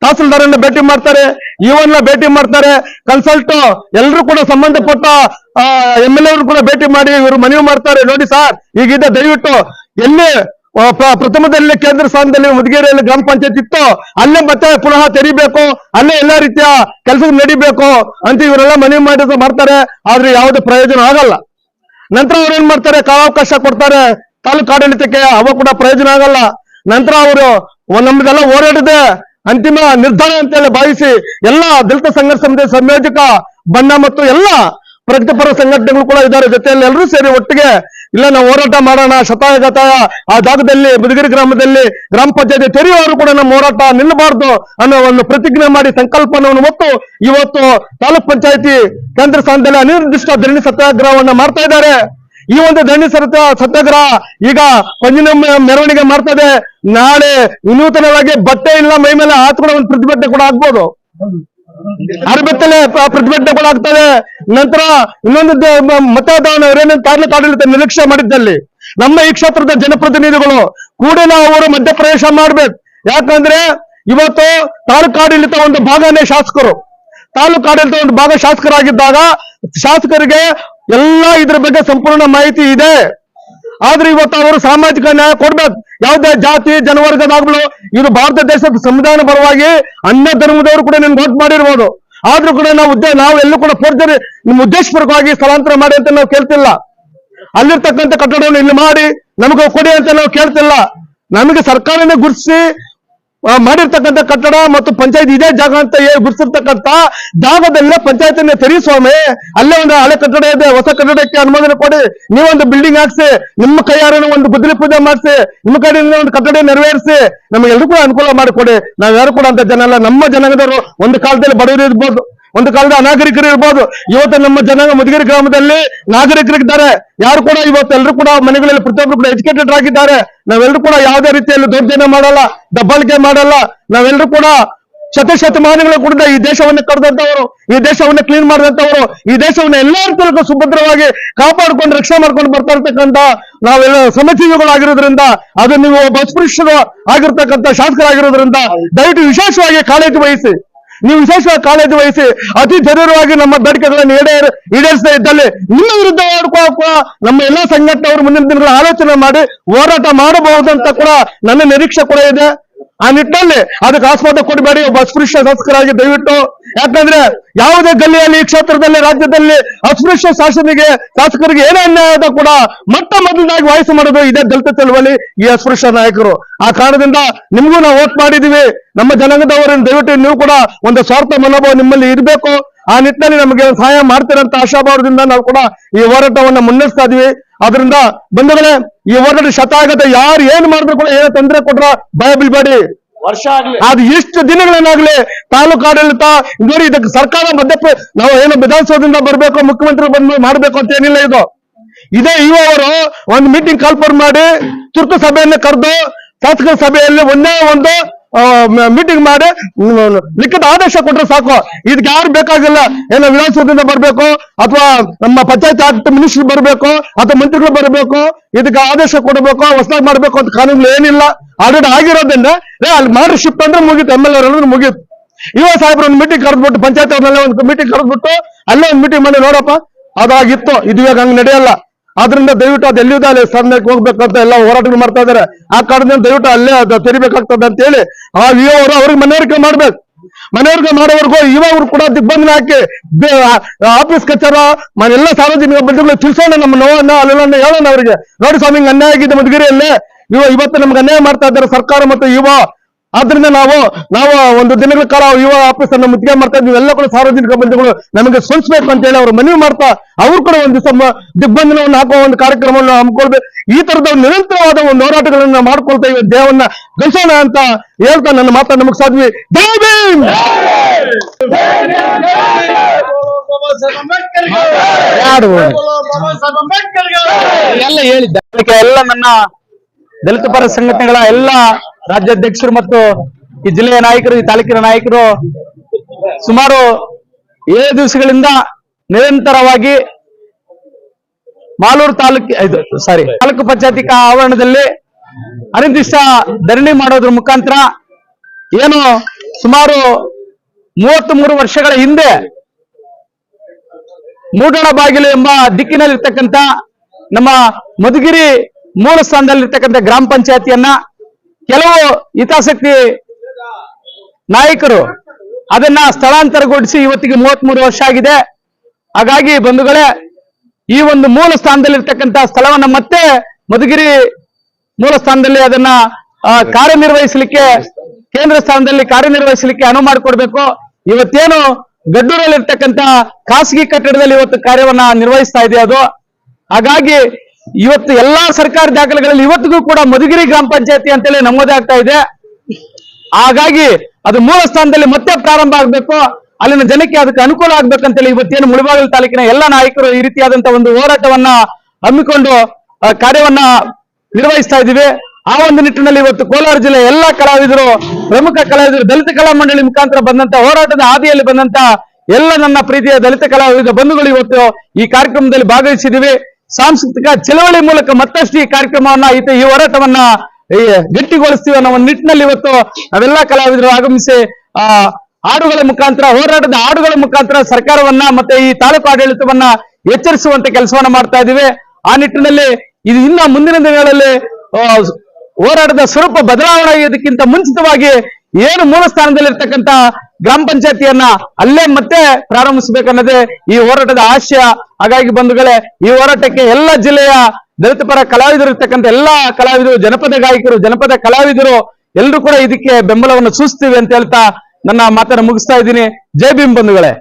ತಹಸೀಲ್ದಾರನ್ನ ಭೇಟಿ ಮಾಡ್ತಾರೆ, ಇವನ್ನ ಭೇಟಿ ಮಾಡ್ತಾರೆ, ಕನ್ಸಲ್ಟ್ ಎಲ್ಲರೂ ಕೂಡ ಸಂಬಂಧಪಟ್ಟ MLA ಅವರು ಕೂಡ ಭೇಟಿ ಮಾಡಿ ಇವರು ಮನವಿ ಮಾಡ್ತಾರೆ, ನೋಡಿ ಸರ್ ಈಗಿದೆ, ದಯವಿಟ್ಟು ಎಲ್ಲಿ ಪ್ರಥಮದಲ್ಲಿ ಕೇಂದ್ರ ಸ್ಥಾನದಲ್ಲಿ ಮುದಗೇರಿಯಲ್ಲಿ ಗ್ರಾಮ ಪಂಚಾಯತ್ ಇತ್ತು ಅಲ್ಲೇ ಮತ್ತೆ ಪುನಃ ತೆರಿಬೇಕು, ಅಲ್ಲೇ ಎಲ್ಲಾ ರೀತಿಯ ಕೆಲಸ ನಡಿಬೇಕು ಅಂತ ಇವರೆಲ್ಲ ಮನವಿ ಮಾಡ್ತಾರೆ. ಆದ್ರೆ ಯಾವುದೇ ಪ್ರಯೋಜನ ಆಗಲ್ಲ. ನಂತರ ಅವ್ರು ಏನ್ ಮಾಡ್ತಾರೆ, ಕಾಲಾವಕಾಶ ಕೊಡ್ತಾರೆ ತಾಲೂಕು ಆಡಳಿತಕ್ಕೆ, ಅವ ಕೂಡ ಪ್ರಯೋಜನ ಆಗಲ್ಲ. ನಂತರ ಅವರು ನಮ್ದೆಲ್ಲ ಹೋರಾಟದೆ ಅಂತಿಮ ನಿರ್ಧಾರ ಅಂತೇಳಿ ಭಾವಿಸಿ ಎಲ್ಲ ದಲಿತ ಸಂಘರ್ಷ ಸಮಿತಿ ಸಂಯೋಜಕ ಬಣ್ಣ ಮತ್ತು ಎಲ್ಲ ಪ್ರಗತಿಪರ ಸಂಘಟನೆಗಳು ಕೂಡ ಇದ್ದಾರೆ ಜೊತೆಯಲ್ಲಿ, ಎಲ್ಲರೂ ಸೇರಿ ಒಟ್ಟಿಗೆ ಇಲ್ಲ ನಾವು ಹೋರಾಟ ಮಾಡೋಣ, ಶತಾಯಗತಾಯ ಆ ಜಾಗದಲ್ಲಿ ಮುದಗಿರಿ ಗ್ರಾಮದಲ್ಲಿ ಗ್ರಾಮ ಪಂಚಾಯತಿ ತೆರೆಯುವವರು ಕೂಡ ನಮ್ಮ ಹೋರಾಟ ನಿಲ್ಲಬಾರ್ದು ಅನ್ನೋ ಒಂದು ಪ್ರತಿಜ್ಞೆ ಮಾಡಿ ಸಂಕಲ್ಪವನ್ನು ಹೊತ್ತು ಇವತ್ತು ತಾಲೂಕ್ ಪಂಚಾಯತಿ ಕೇಂದ್ರ ಸ್ಥಾನದಲ್ಲಿ ಅನಿರ್ದಿಷ್ಟ ಧರಣಿ ಸತ್ಯಾಗ್ರಹವನ್ನ ಮಾಡ್ತಾ ಇದ್ದಾರೆ. ಈ ಒಂದು ಧರಣಿ ಸತ್ಯಾಗ್ರಹ ಈಗ ಪಂಜಿನ ಮೆರವಣಿಗೆ ಮಾಡ್ತದೆ. ನಾಳೆ ವಿನೂತನವಾಗಿ ಬಟ್ಟೆ ಇಲ್ಲ ಮೈ ಮೇಲೆ ಹಾತ್ಕೊಳ್ಳೋ ಒಂದು ಪ್ರತಿಭಟನೆ ಕೂಡ ಆಗ್ಬೋದು, ಅರಬೆತ್ತಲೆ ಪ್ರತಿಭಟನೆ ಕೂಡ ಆಗ್ತದೆ. ನಂತರ ಇನ್ನೊಂದು ಮತದಾನ ತಾಲೂಕು ಆಡಳಿತ ನಿರೀಕ್ಷೆ ಮಾಡಿದ್ದಲ್ಲಿ ನಮ್ಮ ಈ ಕ್ಷೇತ್ರದ ಜನಪ್ರತಿನಿಧಿಗಳು ಕೂಡಲೇ ಅವರು ಮಧ್ಯಪ್ರವೇಶ ಮಾಡ್ಬೇಕು. ಯಾಕಂದ್ರೆ ಇವತ್ತು ತಾಲೂಕು ಆಡಳಿತ ಒಂದು ಭಾಗನೇ ಶಾಸಕರು, ತಾಲೂಕು ಆಡಳಿತ ಒಂದು ಭಾಗ ಶಾಸಕರಾಗಿದ್ದಾಗ ಶಾಸಕರಿಗೆ ಎಲ್ಲ ಇದ್ರ ಬಗ್ಗೆ ಸಂಪೂರ್ಣ ಮಾಹಿತಿ ಇದೆ. ಆದ್ರೆ ಇವತ್ತು ಅವರು ಸಾಮಾಜಿಕ ನ್ಯಾಯ ಕೊಡ್ಬೇಕು. ಯಾವುದೇ ಜಾತಿ ಜನವರ್ಗದಾಗ್ಲು ಇದು ಭಾರತ ದೇಶದ ಸಂವಿಧಾನ ಪರವಾಗಿ ಅನ್ಯ ಧರ್ಮದವರು ಕೂಡ ನಿಮ್ಗೆ ವೋಟ್ ಮಾಡಿರ್ಬೋದು, ಆದ್ರೂ ಕೂಡ ನಾವು ಎಲ್ಲೂ ಕೂಡ ಫೋರ್ಜರಿ ನಿಮ್ಮ ಉದ್ದೇಶಪೂರ್ವಕವಾಗಿ ಸ್ಥಳಾಂತರ ಮಾಡಿ ಅಂತ ನಾವು ಕೇಳ್ತಿಲ್ಲ. ಅಲ್ಲಿರ್ತಕ್ಕಂಥ ಕಟ್ಟಡವನ್ನು ಇಲ್ಲಿ ಮಾಡಿ ನಮಗೆ ಕೊಡಿ ಅಂತ ನಾವು ಕೇಳ್ತಿಲ್ಲ. ನಮಗೆ ಸರ್ಕಾರನೇ ಗುರುತಿಸಿ ಮಾಡಿರ್ತಕ್ಕಂಥ ಕಟ್ಟಡ ಮತ್ತು ಪಂಚಾಯತ್ ಇದೇ ಜಾಗ ಅಂತ ಗುರುತಿರ್ತಕ್ಕಂಥ ಜಾಗದಲ್ಲೇ ಪಂಚಾಯತಿನ ತೆರೀ ಸ್ವಾಮಿ, ಅಲ್ಲೇ ಒಂದು ಹಳೆ ಕಟ್ಟಡ ಇದೆ, ಹೊಸ ಕಟ್ಟಡಕ್ಕೆ ಅನುಮೋದನೆ ಕೊಡಿ, ನೀವೊಂದು ಬಿಲ್ಡಿಂಗ್ ಹಾಕ್ಸಿ, ನಿಮ್ಮ ಕೈಯಾರನ ಒಂದು ಗುದ್ದಲಿ ಪೂಜೆ ಮಾಡಿಸಿ, ನಿಮ್ಮ ಕಡೆಯಿಂದ ಒಂದು ಕಟ್ಟಡ ನೆರವೇರಿಸಿ, ನಮಗೆಲ್ಲರೂ ಕೂಡ ಅನುಕೂಲ ಮಾಡಿಕೊಡಿ. ನಾವ್ಯಾರು ಕೂಡ ಅಂತ ಜನ ಅಲ್ಲ, ನಮ್ಮ ಜನಾಂಗದವರು ಒಂದು ಕಾಲದಲ್ಲಿ ಬಡವರು ಇರ್ಬೋದು, ಒಂದು ಕಾಲದ ಅನಾಗರಿಕರು ಇರ್ಬೋದು. ಇವತ್ತು ನಮ್ಮ ಜನಾಂಗ ಮಧುಗಿರಿ ಗ್ರಾಮದಲ್ಲಿ ನಾಗರಿಕರಿದ್ದಾರೆ. ಯಾರು ಕೂಡ ಇವತ್ತೆಲ್ಲರೂ ಕೂಡ ಮನೆಗಳಲ್ಲಿ ಪ್ರತಿಯೊಬ್ಬರು ಕೂಡ ಎಜುಕೇಟೆಡ್ ಆಗಿದ್ದಾರೆ. ನಾವೆಲ್ಲರೂ ಕೂಡ ಯಾವುದೇ ರೀತಿಯಲ್ಲಿ ದೌರ್ಜನ್ಯ ಮಾಡಲ್ಲ, ದಬ್ಬಾಳಿಕೆ ಮಾಡಲ್ಲ. ನಾವೆಲ್ಲರೂ ಕೂಡ ಶತಮಾನಗಳ ಕೂಡ ಈ ದೇಶವನ್ನು ಕರೆದಂತವರು, ಈ ದೇಶವನ್ನು ಕ್ಲೀನ್ ಮಾಡಿದಂತವರು, ಈ ದೇಶವನ್ನು ಎಲ್ಲಾ ರೀತಿಯಲ್ಲೂ ಸುಭದ್ರವಾಗಿ ಕಾಪಾಡ್ಕೊಂಡು ರಕ್ಷಣೆ ಮಾಡ್ಕೊಂಡು ಬರ್ತಾ ಇರ್ತಕ್ಕಂಥ ನಾವೆಲ್ಲ ಶ್ರಮಜೀವಿಗಳಾಗಿರೋದ್ರಿಂದ, ಅದು ನೀವು ಒಬ್ಬ ಅಸ್ಪೃಶ್ಯರು ಆಗಿರ್ತಕ್ಕಂಥ ಶಾಸಕರಾಗಿರೋದ್ರಿಂದ ದಯವಿಟ್ಟು ವಿಶೇಷವಾಗಿ ಕಾಳಜಿ ವಹಿಸಿ. ನೀವು ವಿಶೇಷವಾಗಿ ಕಾಳಜಿ ವಹಿಸಿ ಅತಿ ಜರೂರವಾಗಿ ನಮ್ಮ ಬೇಡಿಕೆಗಳನ್ನು ಈಡೇರಿಸದೇ ಇದ್ದಲ್ಲಿ ನಿಮ್ಮ ವಿರುದ್ಧ ನಮ್ಮ ಎಲ್ಲಾ ಸಂಘಟನೆಯವರು ಮುಂದಿನ ದಿನಗಳ ಆಲೋಚನೆ ಮಾಡಿ ಹೋರಾಟ ಮಾಡಬಹುದಂತ ಕೂಡ ನನ್ನ ನಿರೀಕ್ಷೆ ಕೂಡ ಇದೆ. ಆ ನಿಟ್ಟಿನಲ್ಲಿ ಅದಕ್ಕೆ ಆಸ್ಪದ ಕೊಡಬೇಡಿ. ಒಬ್ಬ ಅಸ್ಪೃಶ್ಯ ಶಾಸಕರಾಗಿ ದಯವಿಟ್ಟು, ಯಾಕಂದ್ರೆ ಯಾವುದೇ ಗಲ್ಲಿಯಲ್ಲಿ ಈ ಕ್ಷೇತ್ರದಲ್ಲಿ ರಾಜ್ಯದಲ್ಲಿ ಅಸ್ಪೃಶ್ಯ ಶಾಸಕರಿಗೆ ಏನೇ ಅನ್ಯಾಯದ ಕೂಡ ಮೊದಲಾಗಿ ವಾಯ್ಸ್ ಮಾಡೋದು ಇದೇ ದಲಿತ ಚಳವಳಿ, ಈ ಅಸ್ಪೃಶ್ಯ ನಾಯಕರು. ಆ ಕಾರಣದಿಂದ ನಿಮಗೂ ನಾವು ವೋಟ್ ಮಾಡಿದೀವಿ. ನಮ್ಮ ಜನಾಂಗದವರನ್ನು ದಯವಿಟ್ಟು ನೀವು ಕೂಡ ಒಂದು ಸ್ವಾರ್ಥ ಮನೋಭಾವ ನಿಮ್ಮಲ್ಲಿ ಇರಬೇಕು. ಆ ನಿಟ್ಟಿನಲ್ಲಿ ನಮಗೆ ಸಹಾಯ ಮಾಡ್ತೀರಂತ ಆಶಾಭಾವದಿಂದ ನಾವು ಕೂಡ ಈ ಹೋರಾಟವನ್ನ ಮುನ್ನಡೆಸ್ತಾ ಇದೀವಿ. ಅದರಿಂದ ಬಂಧುಗಳೇ, ಈ ಹೋರಾಟ ಶತಾಗತ ಯಾರು ಏನ್ ಮಾಡಿದ್ರು ಕೂಡ ಏನೋ ತೊಂದರೆ ಕೊಟ್ರ ಭಯ ಬೀಳ್ಬೇಡಿ. ವರ್ಷ ಆಗ್ಲಿ ಅದು ಎಷ್ಟು ದಿನಗಳೇನಾಗ್ಲಿ ತಾಲೂಕು ಆಡಳಿತ ನೋಡಿ, ಇದಕ್ಕೆ ಸರ್ಕಾರ ನಾವು ಏನು ವಿಧಾನಸೌಧದಿಂದ ಬರ್ಬೇಕು, ಮುಖ್ಯಮಂತ್ರಿ ಬಂದು ಮಾಡ್ಬೇಕು ಅಂತ ಏನಿಲ್ಲ. ಇದೇ ಅವರು ಒಂದು ಮೀಟಿಂಗ್ ಕಾಲ್ಫರ್ ಮಾಡಿ ತುರ್ತು ಸಭೆಯನ್ನು ಕರೆದು ಶಾಸಕರ ಸಭೆಯಲ್ಲಿ ಒಂದೇ ಒಂದು ಮೀಟಿಂಗ್ ಮಾಡಿ ಲಿಖಿತ ಆದೇಶ ಕೊಟ್ರೆ ಸಾಕು. ಇದಕ್ಕೆ ಯಾರು ಬೇಕಾಗಿಲ್ಲ. ಏನೋ ವಿಧಾನಸೌಧದಿಂದ ಬರ್ಬೇಕು, ಅಥವಾ ನಮ್ಮ ಪಂಚಾಯತ್ ಆಕ್ಟ್ ಮಿನಿಸ್ಟರ್ ಬರ್ಬೇಕು, ಅಥವಾ ಮಂತ್ರಿಗಳು ಬರಬೇಕು, ಇದಕ್ಕೆ ಆದೇಶ ಕೊಡಬೇಕು, ಹೊಸದಾಗಿ ಮಾಡ್ಬೇಕು ಅಂತ ಕಾನೂನುಗಳು ಏನಿಲ್ಲ. ಆಲ್ರೆಡಿ ಆಗಿರೋದ್ರಿಂದ ಅಲ್ಲಿ ಮಾಡಿ ಶಿಫ್ಟ್ ಅಂದ್ರೆ ಮುಗೀತು, MLA ಮುಗೀತು. ಸಾಹೇಬ್ರ ಒಂದು ಮೀಟಿಂಗ್ ಕರೆದ್ಬಿಟ್ಟು, ಪಂಚಾಯತ್ ಅವ್ರನ್ನೆಲ್ಲ ಒಂದು ಮೀಟಿಂಗ್ ಕರೆದ್ಬಿಟ್ಟು ಅಲ್ಲೇ ಒಂದು ಮೀಟಿಂಗ್ ಮಾಡಿ ನೋಡಪ್ಪ ಅದಾಗಿತ್ತು, ಇದು ಇವಾಗ ಹಂಗೆ ನಡೆಯಲ್ಲ. ಆದ್ರಿಂದ ದಯವಿಟ್ಟು ಅದು ಎಲ್ಲಿದೆ ಅಲ್ಲಿ ಸ್ಥಾನಕ್ಕೆ ಹೋಗ್ಬೇಕಂತ ಎಲ್ಲ ಹೋರಾಟಗಳು ಮಾಡ್ತಾ ಇದಾರೆ. ಆ ಕಾರಣದಿಂದ ದಯವಿಟ್ಟು ಅಲ್ಲೇ ಅದು ತೆರಿಬೇಕಾಗ್ತದೆ ಅಂತ ಹೇಳಿ ಆ ಅವರು ಅವ್ರಿಗೆ ಮನವರಿಕೆ ಮಾಡ್ಬೇಕು. ಮನವರಿಕೆ ಮಾಡೋವರೆಗೂ ಇವರು ಕೂಡ ದಿಗ್ಬಂಧನ ಹಾಕಿ ಆಫೀಸ್ ಕಚೇರ ಎಲ್ಲ ಸಾರ್ವಜನಿಕ ಬಂಧುಗಳು ತಿಳಿಸೋಣ, ನಮ್ಮ ನೋವನ್ನ ಅಲ್ಲೆಲ್ಲ ಹೇಳೋಣ ಅವರಿಗೆ. ನೋಡಿ ಸ್ವಾಮಿ, ಹಿಂಗ್ ಅನ್ಯಾಯ ಆಗಿದೆ ಮಧುಗಿರಿಯಲ್ಲಿ, ಇವತ್ತು ನಮ್ಗೆ ಅನ್ಯಾಯ ಮಾಡ್ತಾ ಇದ್ದಾರೆ ಸರ್ಕಾರ ಮತ್ತು ಆದ್ರಿಂದ ನಾವು ಒಂದು ದಿನಗಳ ಕಾಲ ಯುವ ಆಫೀಸ್ ಅನ್ನು ಮುತ್ತಿಗೆ ಮಾಡ್ತಾ ಇದ್ವಿ. ಎಲ್ಲ ಕೂಡ ಸಾರ್ವಜನಿಕ ಬಂಧುಗಳು ನಮಗೆ ಸ್ಪಂದಿಸಬೇಕು ಅಂತ ಹೇಳಿ ಅವರು ಮನವಿ ಮಾಡ್ತಾ ಅವ್ರು ಕೂಡ ಒಂದು ದಿವಸ ದಿಗ್ಬಂಧನವನ್ನು ಹಾಕುವ ಒಂದು ಕಾರ್ಯಕ್ರಮವನ್ನು ಹಮ್ಮಿಕೊಳ್ಬೇಕು. ಈ ತರದ ನಿರಂತರವಾದ ಒಂದು ಹೋರಾಟಗಳನ್ನ ಮಾಡ್ಕೊಳ್ತಾ ಇವೆ, ದೇವನ್ನ ಗಳಿಸೋಣ ಅಂತ ಹೇಳ್ತಾ ನನ್ನ ಮಾತನ್ನು ಮುಗಿಸಿದ್ವಿ. ಜೈ ಭೀಮ್. ಎಲ್ಲ ಹೇಳಿದ್ದ ಎಲ್ಲ ನನ್ನ ದಲಿತ ಪರ ಸಂಘಟನೆಗಳ ಎಲ್ಲ ರಾಜ್ಯಾಧ್ಯಕ್ಷರು ಮತ್ತು ಈ ಜಿಲ್ಲೆಯ ನಾಯಕರು, ಈ ತಾಲೂಕಿನ ನಾಯಕರು ಸುಮಾರು 7 ದಿವಸಗಳಿಂದ ನಿರಂತರವಾಗಿ ಮಾಲೂರು ತಾಲೂಕು ಪಂಚಾಯತಿ ಆವರಣದಲ್ಲಿ ಅನಿರ್ದಿಷ್ಟ ಧರಣಿ ಮಾಡೋದ್ರ ಮುಖಾಂತರ ಏನು ಸುಮಾರು 33 ವರ್ಷಗಳ ಹಿಂದೆ ಮೂಡಣ ಬಾಗಿಲು ಎಂಬ ದಿಕ್ಕಿನಲ್ಲಿರ್ತಕ್ಕಂಥ ನಮ್ಮ ಮಧುಗಿರಿ ಮೂಲ ಸ್ಥಾನದಲ್ಲಿರ್ತಕ್ಕಂಥ ಗ್ರಾಮ ಪಂಚಾಯತಿಯನ್ನ ಕೆಲವು ಹಿತಾಸಕ್ತಿ ನಾಯಕರು ಅದನ್ನ ಸ್ಥಳಾಂತರಗೊಳಿಸಿ ಇವತ್ತಿಗೆ 33 ವರ್ಷ ಆಗಿದೆ. ಹಾಗಾಗಿ ಬಂಧುಗಳೇ, ಈ ಒಂದು ಮೂಲ ಸ್ಥಾನದಲ್ಲಿರ್ತಕ್ಕಂಥ ಸ್ಥಳವನ್ನ ಮತ್ತೆ ಮಧುಗಿರಿ ಮೂಲ ಸ್ಥಾನದಲ್ಲಿ ಅದನ್ನ ಕಾರ್ಯನಿರ್ವಹಿಸಲಿಕ್ಕೆ, ಕೇಂದ್ರ ಸ್ಥಾನದಲ್ಲಿ ಕಾರ್ಯನಿರ್ವಹಿಸಲಿಕ್ಕೆ ಅನುವು ಮಾಡಿಕೊಡ್ಬೇಕು. ಇವತ್ತೇನು ಗಡ್ಡೂರಲ್ಲಿರ್ತಕ್ಕಂಥ ಖಾಸಗಿ ಕಟ್ಟಡದಲ್ಲಿ ಇವತ್ತು ಕಾರ್ಯವನ್ನ ನಿರ್ವಹಿಸ್ತಾ ಇದೆ ಅದು. ಹಾಗಾಗಿ ಇವತ್ತು ಎಲ್ಲಾ ಸರ್ಕಾರಿ ದಾಖಲೆಗಳಲ್ಲಿ ಇವತ್ತಿಗೂ ಕೂಡ ಮಧುಗಿರಿ ಗ್ರಾಮ ಪಂಚಾಯತಿ ಅಂತೇಳಿ ನಮೂದೇ ಆಗ್ತಾ ಇದೆ. ಹಾಗಾಗಿ ಅದು ಮೂಲ ಸ್ಥಾನದಲ್ಲಿ ಮತ್ತೆ ಪ್ರಾರಂಭ ಆಗ್ಬೇಕು, ಅಲ್ಲಿನ ಜನಕ್ಕೆ ಅದಕ್ಕೆ ಅನುಕೂಲ ಆಗ್ಬೇಕಂತೇಳಿ ಇವತ್ತೇನು ಮುಳಬಾಗಿಲು ತಾಲೂಕಿನ ಎಲ್ಲ ನಾಯಕರು ಈ ರೀತಿಯಾದಂತಹ ಒಂದು ಹೋರಾಟವನ್ನ ಹಮ್ಮಿಕೊಂಡು ಕಾರ್ಯವನ್ನ ನಿರ್ವಹಿಸ್ತಾ ಇದ್ದೀವಿ. ಆ ಒಂದು ನಿಟ್ಟಿನಲ್ಲಿ ಇವತ್ತು ಕೋಲಾರ ಜಿಲ್ಲೆ ಎಲ್ಲ ಕಲಾವಿದರು, ಪ್ರಮುಖ ಕಲಾವಿದರು, ದಲಿತ ಕಲಾ ಮಂಡಳಿ ಮುಖಾಂತರ ಬಂದಂತ ಹೋರಾಟದ ಹಾದಿಯಲ್ಲಿ ಬಂದಂತ ಎಲ್ಲ ನನ್ನ ಪ್ರೀತಿಯ ದಲಿತ ಕಲಾವಿದ ಬಂಧುಗಳು ಇವತ್ತು ಈ ಕಾರ್ಯಕ್ರಮದಲ್ಲಿ ಭಾಗವಹಿಸಿದ್ದೀವಿ. ಸಾಂಸ್ಕೃತಿಕ ಚಳವಳಿ ಮೂಲಕ ಮತ್ತಷ್ಟು ಈ ಕಾರ್ಯಕ್ರಮವನ್ನ ಈ ಹೋರಾಟವನ್ನ ಗಟ್ಟಿಗೊಳಿಸ್ತೀವಿ ಅನ್ನೋ ಒಂದು ನಿಟ್ಟಿನಲ್ಲಿ ಇವತ್ತು ನಾವೆಲ್ಲ ಕಲಾವಿದರು ಆಗಮಿಸಿ ಹಾಡುಗಳ ಮುಖಾಂತರ, ಹೋರಾಟದ ಹಾಡುಗಳ ಮುಖಾಂತರ ಸರ್ಕಾರವನ್ನ ಮತ್ತೆ ಈ ತಾಲೂಕು ಆಡಳಿತವನ್ನ ಎಚ್ಚರಿಸುವಂತ ಕೆಲಸವನ್ನ ಮಾಡ್ತಾ ಇದೀವಿ. ಆ ನಿಟ್ಟಿನಲ್ಲಿ ಇದು ಇನ್ನ ಮುಂದಿನ ದಿನಗಳಲ್ಲಿ ಹೋರಾಟದ ಸ್ವರೂಪ ಬದಲಾವಣೆ ಆಗೋದಕ್ಕಿಂತ ಮುಂಚಿತವಾಗಿ ಏನು ಮೂಲ ಸ್ಥಾನದಲ್ಲಿರ್ತಕ್ಕಂಥ ಗ್ರಾಮ ಪಂಚಾಯತಿಯನ್ನ ಅಲ್ಲೇ ಮತ್ತೆ ಪ್ರಾರಂಭಿಸಬೇಕನ್ನೋದೇ ಈ ಹೋರಾಟದ ಆಶಯ. ಹಾಗಾಗಿ ಬಂಧುಗಳೇ, ಈ ಹೋರಾಟಕ್ಕೆ ಎಲ್ಲ ಜಿಲ್ಲೆಯ ದಲಿತ ಪರ ಕಲಾವಿದರು ಇರ್ತಕ್ಕಂಥ ಎಲ್ಲಾ ಕಲಾವಿದರು, ಜನಪದ ಗಾಯಕರು, ಜನಪದ ಕಲಾವಿದರು ಎಲ್ಲರೂ ಕೂಡ ಇದಕ್ಕೆ ಬೆಂಬಲವನ್ನು ಸೂಚಿಸ್ತೀವಿ ಅಂತ ಹೇಳ್ತಾ ನನ್ನ ಮಾತನ್ನು ಮುಗಿಸ್ತಾ ಇದ್ದೀನಿ. ಜೈ ಭೀಮ್ ಬಂಧುಗಳೇ.